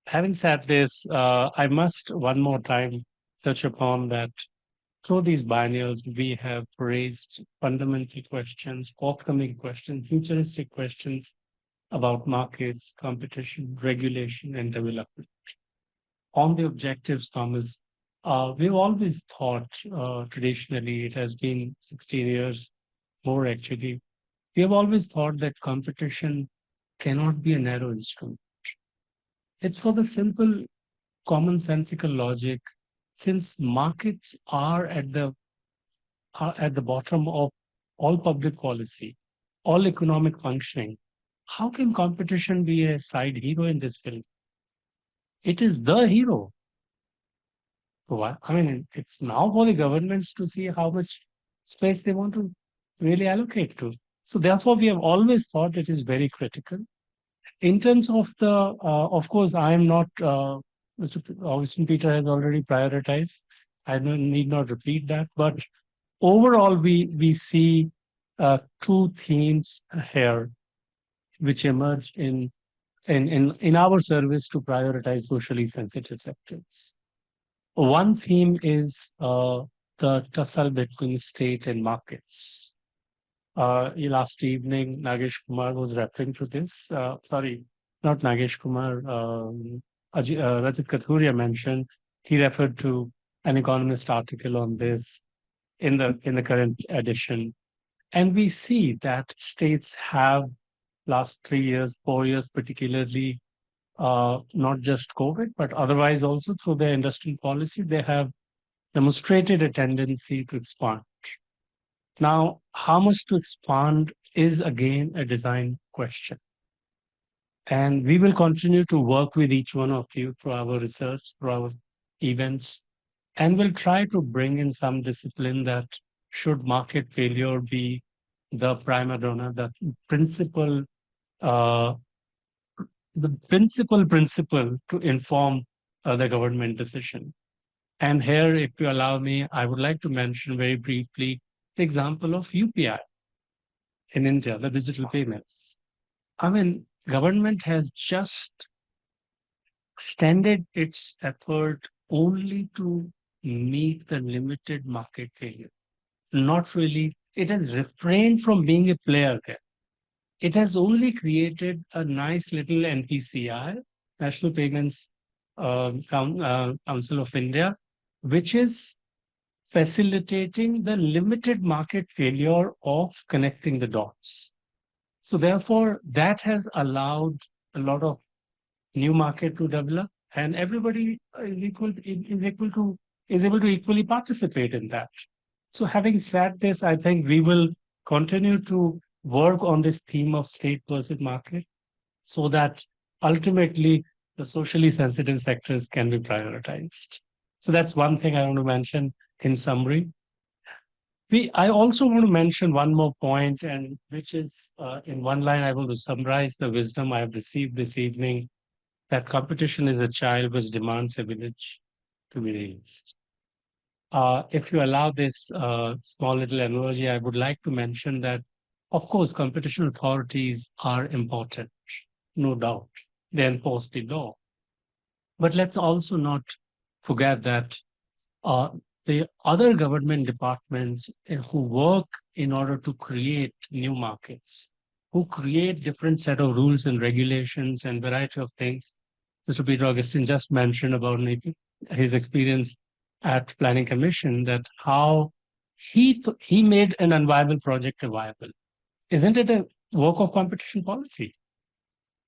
Having said this, I must one more time touch upon that through these biennials, we have raised fundamental questions, forthcoming questions, futuristic questions about markets, competition, regulation, and development. On the objectives, Thomas, we've always thought, traditionally, it has been 16 years more actually, we have always thought that competition cannot be a narrow instrument. It's for the simple, commonsensical logic, since markets are at the bottom of all public policy, all economic functioning, how can competition be a side hero in this film? It is the hero. I mean, it's now for the governments to see how much space they want to really allocate to. So therefore, we have always thought it is very critical. In terms of the, of course, I am not, Mr. Augustine Peter has already prioritized. I need not repeat that. But overall, we see 2 themes here which emerge in our service to prioritize socially sensitive sectors. One theme is the tussle between state and markets. Last evening, Nagesh Kumar was referring to this. Sorry, not Nagesh Kumar. Rajat Kathuria mentioned, he referred to an Economist article on this in the current edition. And we see that states have last 3 years, 4 years particularly, not just COVID, but otherwise also through their industrial policy, they have demonstrated a tendency to expand. Now, how much to expand is again a design question. And we will continue to work with each one of you through our research, through our events, and we'll try to bring in some discipline that should market failure be the prima donna, the principal principle to inform the government decision. And here, if you allow me, I would like to mention very briefly the example of UPI in India, the digital payments. I mean, government has just extended its effort only to meet the limited market failure. Not really, it has refrained from being a player there. It has only created a nice little NPCI, National Payments Council of India, which is facilitating the limited market failure of connecting the dots. So therefore, that has allowed a lot of new market to develop, and everybody is able to equally participate in that. So having said this, I think we will continue to work on this theme of state versus market so that ultimately the socially sensitive sectors can be prioritized. So that's one thing I want to mention in summary. I also want to mention one more point, and which is in one line, I want to summarize the wisdom I have received this evening, that competition is a child which demands a village to be raised. If you allow this small little analogy, I would like to mention that, of course, competition authorities are important, no doubt. They enforce the law. But let's also not forget that the other government departments who work in order to create new markets, who create different set of rules and regulations and variety of things, Mr. Peter Augustine just mentioned about his experience at Planning Commission, that how he made an unviable project viable. Isn't it a work of competition policy?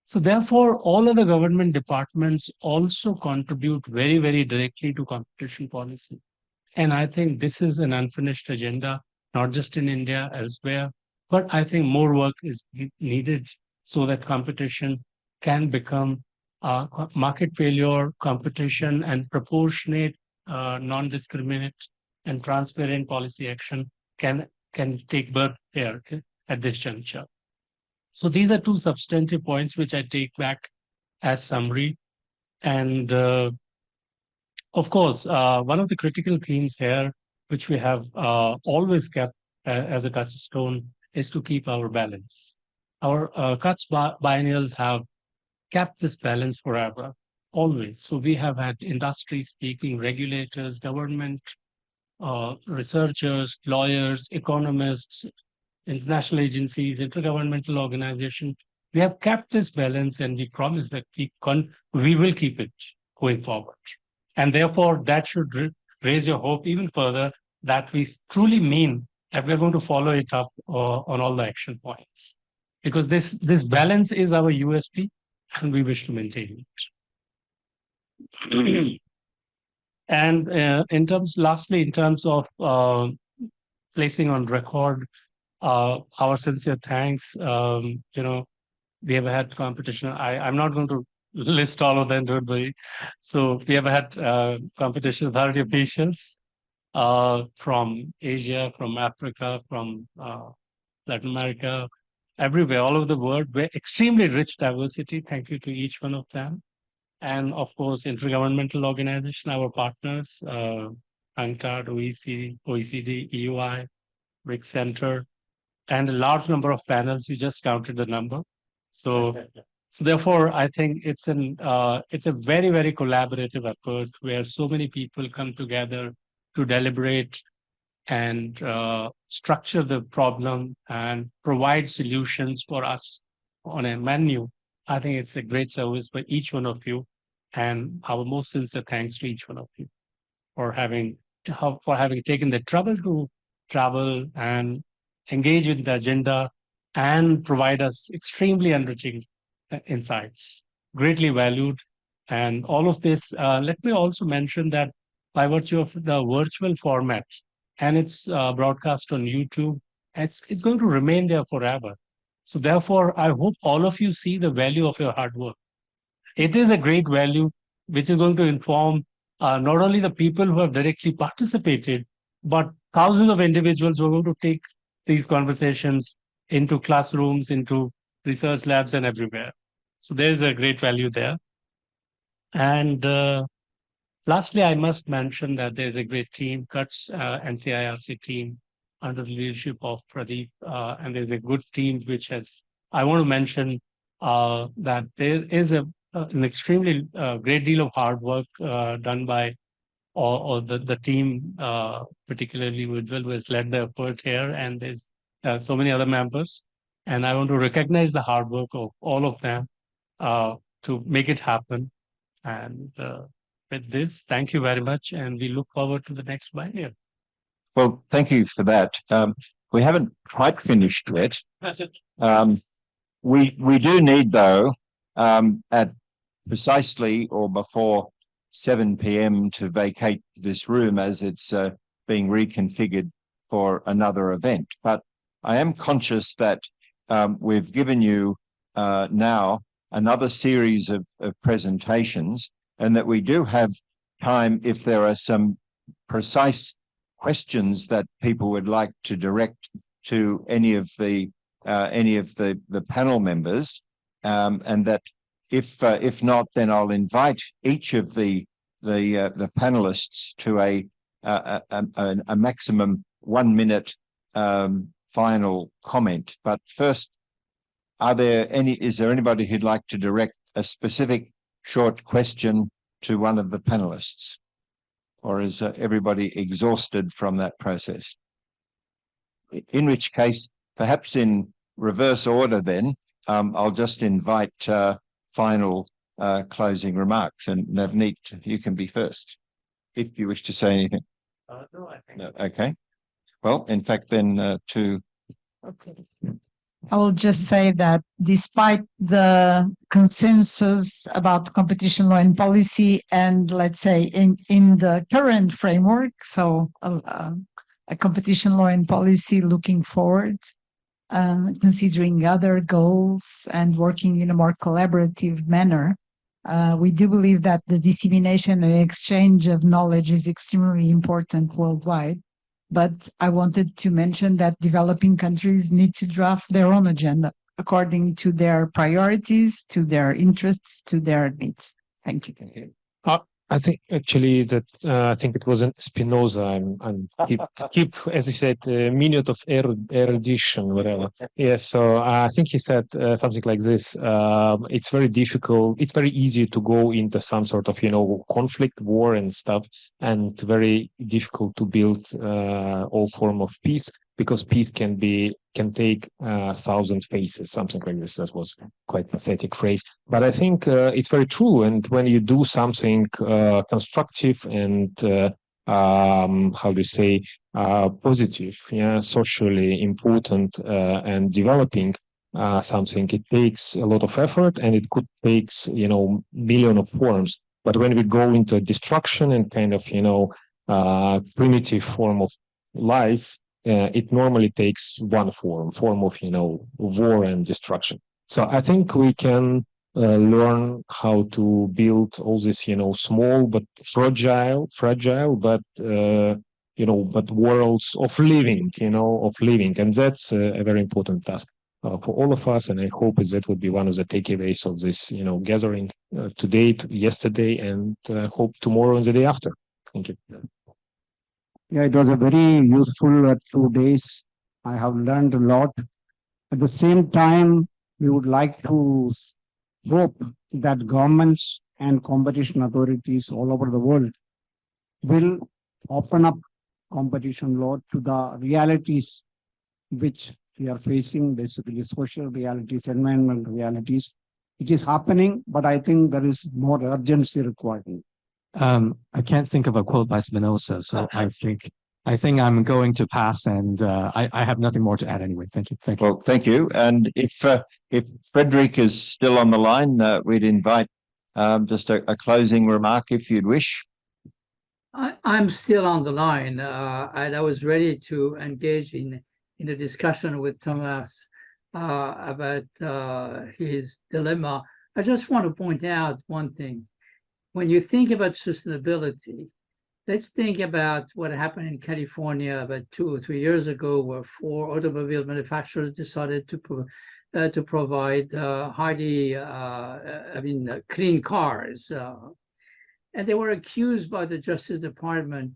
So therefore, all of the government departments also contribute very, very directly to competition policy. And I think this is an unfinished agenda, not just in India, elsewhere, but I think more work is needed so that competition can become market failure, competition, and proportionate, non-discriminate, and transparent policy action can take birth here at this juncture. So these are two substantive points which I take back as summary. And of course, one of the critical themes here, which we have always kept as a touchstone, is to keep our balance. Our CUTS biennials have kept this balance forever, always. So we have had industry speaking, regulators, government, researchers, lawyers, economists, international agencies, intergovernmental organizations. We have kept this balance, and we promise that we will keep it going forward. And therefore, that should raise your hope even further that we truly mean that we're going to follow it up on all the action points. Because this balance is our USP, and we wish to maintain it. And lastly, in terms of placing on record our sincere thanks, we have had competition. I'm not going to list all of them, don't worry. So we have had competition authority officials from Asia, from Africa, from Latin America, everywhere, all over the world. We're extremely rich diversity. Thank you to each one of them. And of course, intergovernmental organization, our partners, UNCTAD, OECD, EUI, BRICS Center, and a large number of panels. You just counted the number. So therefore, I think it's a very, very collaborative effort where so many people come together to deliberate and structure the problem and provide solutions for us on a menu. I think it's a great service for each one of you, and our most sincere thanks to each one of you for having taken the trouble to travel and engage with the agenda and provide us extremely enriching insights, greatly valued. And all of this, let me also mention that by virtue of the virtual format and its broadcast on YouTube, it's going to remain there forever. So therefore, I hope all of you see the value of your hard work. It is a great value, which is going to inform not only the people who have directly participated, but thousands of individuals who are going to take these conversations into classrooms, into research labs, and everywhere. So there's a great value there. And lastly, I must mention that there's a great team, CUTS and CIRC team, under the leadership of Pradeep. And there's a good team which has, I want to mention that there is an extremely great deal of hard work done by or the team, particularly Ujjwal, who has led the effort here, and there's so many other members. And I want to recognize the hard work of all of them to make it happen. And with this, thank you very much, and we look forward to the next biennial. Well, thank you for that. We haven't quite finished yet. We do need, though, at precisely or before 7 p.m. to vacate this room as it's being reconfigured for another event. But I am conscious that we've given you now another series of presentations, and that we do have time if there are some precise questions that people would like to direct to any of the panel members, and that if not, then I'll invite each of the panelists to a maximum 1 minute final comment. But first, is there anybody who'd like to direct a specific short question to one of the panelists? Or is everybody exhausted from that process? In which case, perhaps in reverse order then, I'll just invite final closing remarks. And Navneet, you can be first if you wish to say anything. No, I think. No, okay. Well, in fact, then I will just say that despite the consensus about competition law and policy, and let's say in the current framework, so a competition law and policy looking forward, considering other goals and working in a more collaborative manner, we do believe that the dissemination and exchange of knowledge is extremely important worldwide. But I wanted to mention that developing countries need to draft their own agenda according to their priorities, to their interests, to their needs. Thank you. I think actually that I think it wasn't Spinoza. I'm keep as you said, a minute of erudition, whatever. Yes, so I think he said something like this. It's very difficult. It's very easy to go into some sort of conflict, war, and stuff, and very difficult to build all form of peace, because peace can take 1,000 faces, something like this. That was quite pathetic phrase, but I think it's very true. And when you do something constructive and how do you say positive, socially important and developing something, it takes a lot of effort, and it could take million of forms. But when we go into destruction and kind of primitive form of life, it normally takes one form of war and destruction. So I think we can learn how to build all this small but fragile but worlds of living, and that's a very important task for all of us. And I hope that would be one of the takeaways of this gathering today, yesterday, and hope tomorrow and the day after. Thank you. Yeah, it was a very useful 2 days. I have learned a lot. At the same time, we would like to hope that governments and competition authorities all over the world will open up competition law to the realities which we are facing, basically social realities, environmental realities. It is happening, but I think there is more urgency required. I can't think of a quote by Spinoza, so I think I'm going to pass, and I have nothing more to add anyway. Thank you. Thank you. Well, thank you. And if Frederick is still on the line, we'd invite just a closing remark if you'd wish. I'm still on the line, and I was ready to engage in a discussion with Thomas about his dilemma. I just want to point out one thing. When you think about sustainability, let's think about what happened in California about 2 or 3 years ago, where 4 automobile manufacturers decided to provide highly, clean cars. And they were accused by the Justice Department,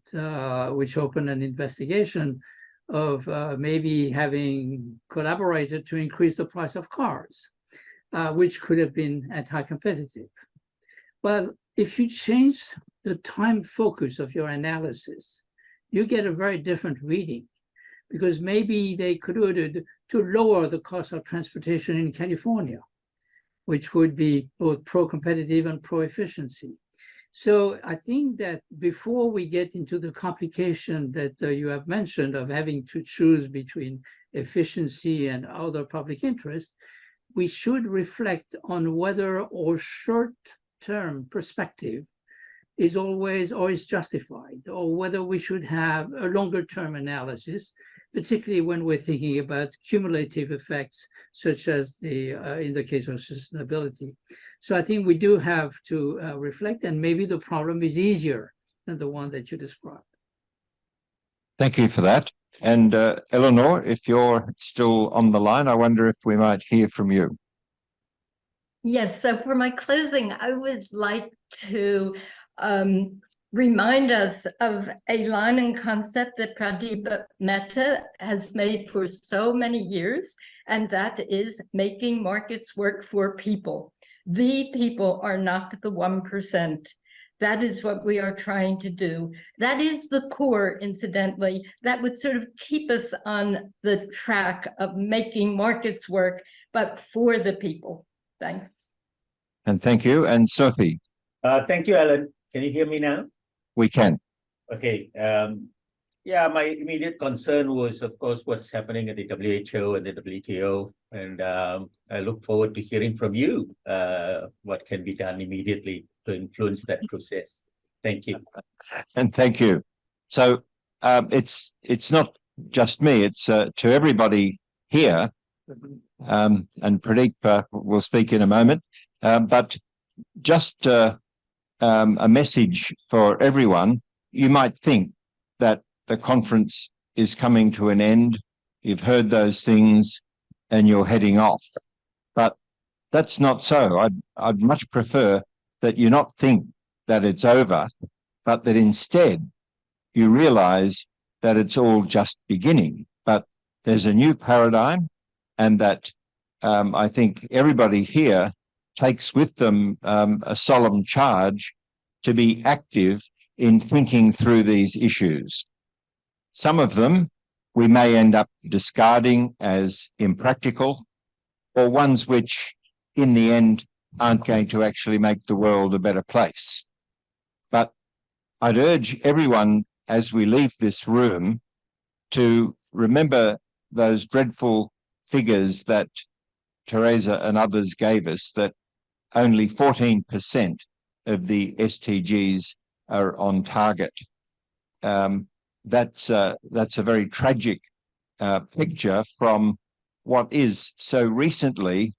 which opened an investigation of maybe having collaborated to increase the price of cars, which could have been anti-competitive. Well, if you change the time focus of your analysis, you get a very different reading, because maybe they concluded to lower the cost of transportation in California, which would be both pro-competitive and pro-efficiency. So I think that before we get into the complication that you have mentioned of having to choose between efficiency and other public interests, we should reflect on whether our short-term perspective is always justified, or whether we should have a longer-term analysis, particularly when we're thinking about cumulative effects, such as in the case of sustainability. So I think we do have to reflect, and maybe the problem is easier than the one that you described. Thank you for that. And Eleanor, if you're still on the line, I wonder if we might hear from you. Yes, so for my closing, I would like to remind us of a line and concept that Pradeep Mehta has made for so many years, and that is making markets work for people. The people are not the 1%. That is what we are trying to do. That is the core, incidentally, that would sort of keep us on the track of making markets work, but for the people. Thanks. And thank you. And Sophie, Thank you, Alan. Can you hear me now? we can. Okay. Yeah, my immediate concern was, of course, what's happening at the WHO and the WTO. And I look forward to hearing from you what can be done immediately to influence that process. Thank you. And thank you. So it's not just me, it's to everybody here. And Pradeep will speak in a moment. But just a message for everyone. You might think that the conference is coming to an end. You've heard those things and you're heading off. But that's not so. I'd much prefer that you not think that it's over, but that instead you realize that it's all just beginning. But there's a new paradigm, and that I think everybody here takes with them a solemn charge to be active in thinking through these issues. Some of them we may end up discarding as impractical, or ones which in the end aren't going to actually make the world a better place. But I'd urge everyone as we leave this room to remember those dreadful figures that Teresa and others gave us, that only 14% of the SDGs are on target. That's a very tragic picture from what is so recently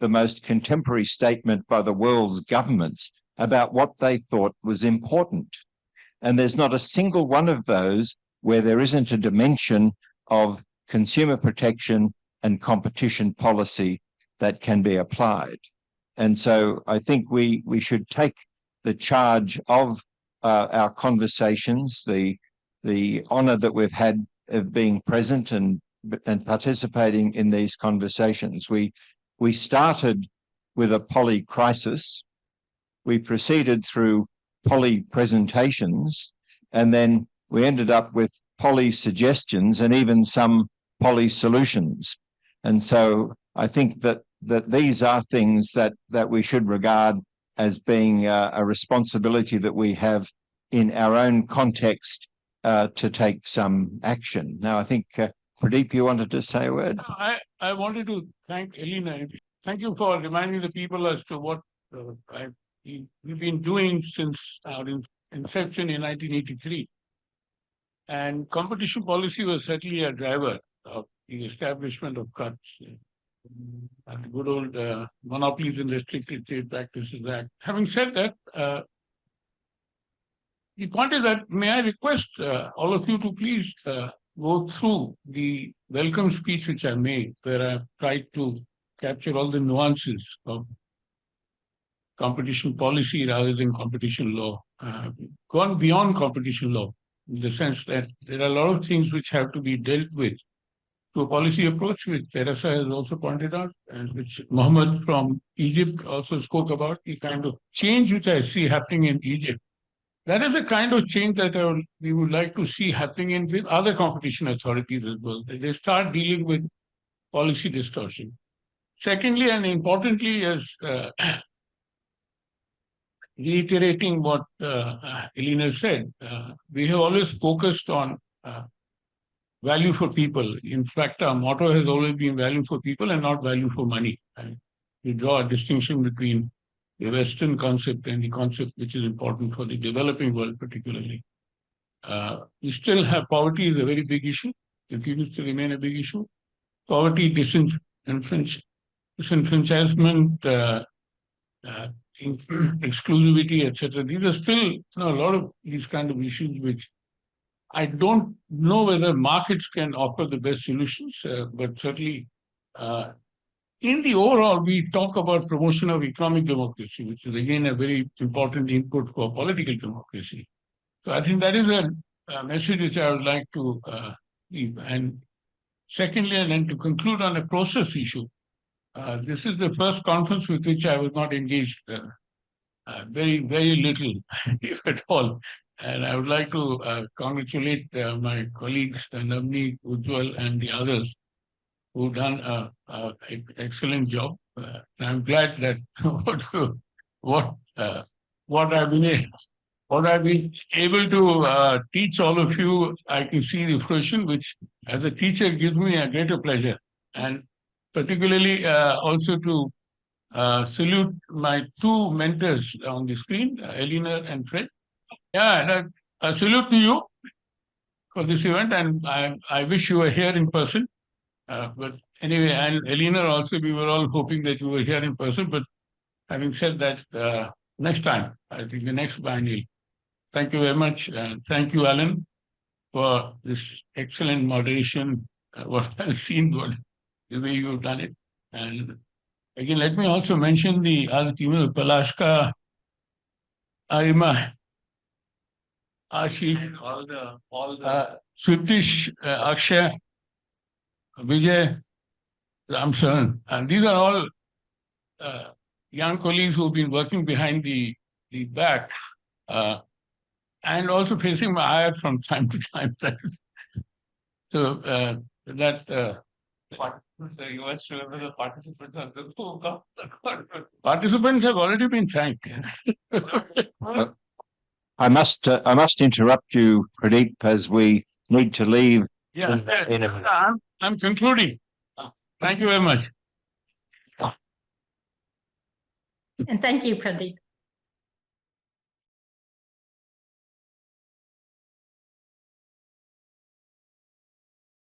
the most contemporary statement by the world's governments about what they thought was important. And there's not a single one of those where there isn't a dimension of consumer protection and competition policy that can be applied. And so I think we should take the charge of our conversations, the honor that we've had of being present and participating in these conversations. We started with a poly crisis. We proceeded through poly presentations, and then we ended up with poly suggestions and even some poly solutions. And so I think that these are things that we should regard as being a responsibility that we have in our own context to take some action. Now, I think, Pradeep, you wanted to say a word? I wanted to thank Elena. Thank you for reminding the people as to what we've been doing since our inception in 1983. And competition policy was certainly a driver of the establishment of CUTS. And the good old Monopolies and Restricted Trade Practices Act. Having said that, the point is that may I request all of you to please go through the welcome speech which I made, where I've tried to capture all the nuances of competition policy rather than competition law, gone beyond competition law, in the sense that there are a lot of things which have to be dealt with to a policy approach, which Teresa has also pointed out, and which Mohammed from Egypt also spoke about, the kind of change which I see happening in Egypt. That is the kind of change that we would like to see happening with other competition authorities as well. They start dealing with policy distortion. Secondly, and importantly, is reiterating what Elena said, we have always focused on value for people. In fact, our motto has always been value for people and not value for money. And we draw a distinction between the Western concept and the concept which is important for the developing world, particularly. We still have poverty is a very big issue. It continues to remain a big issue. Poverty, disenfranchisement, exclusivity, etc. These are still a lot of these kind of issues which I don't know whether markets can offer the best solutions, but certainly in the overall, we talk about promotion of economic democracy, which is again a very important input for political democracy. So I think that is a message which I would like to leave. And secondly, and then to conclude on a process issue, this is the first conference with which I was not engaged very, very little, if at all. And I would like to congratulate my colleagues, Navneet, Ujjwal, and the others who've done an excellent job. I'm glad that what I've been able to teach all of you. I can see the fruition, which as a teacher gives me a greater pleasure, and particularly also to salute my two mentors on the screen, Eleanor and Fred. Yeah, a salute to you for this event, and I wish you were here in person. But anyway, and Eleanor also, we were all hoping that you were here in person. But having said that, next time, I think the next biennial. Thank you very much. And thank you, Alan, for this excellent moderation. What I've seen, the way you've done it. And again, let me also mention the other team, Palashka, Arima, Ashik, all the Swiftish, Akshay, Vijay, Ramsaran. And these are all young colleagues who've been working behind the back and also facing my eye from time to time. So participants have already been thanked. I must interrupt you, Pradeep, as we need to leave. Yeah, I'm concluding. Thank you very much. And thank you, Pradeep.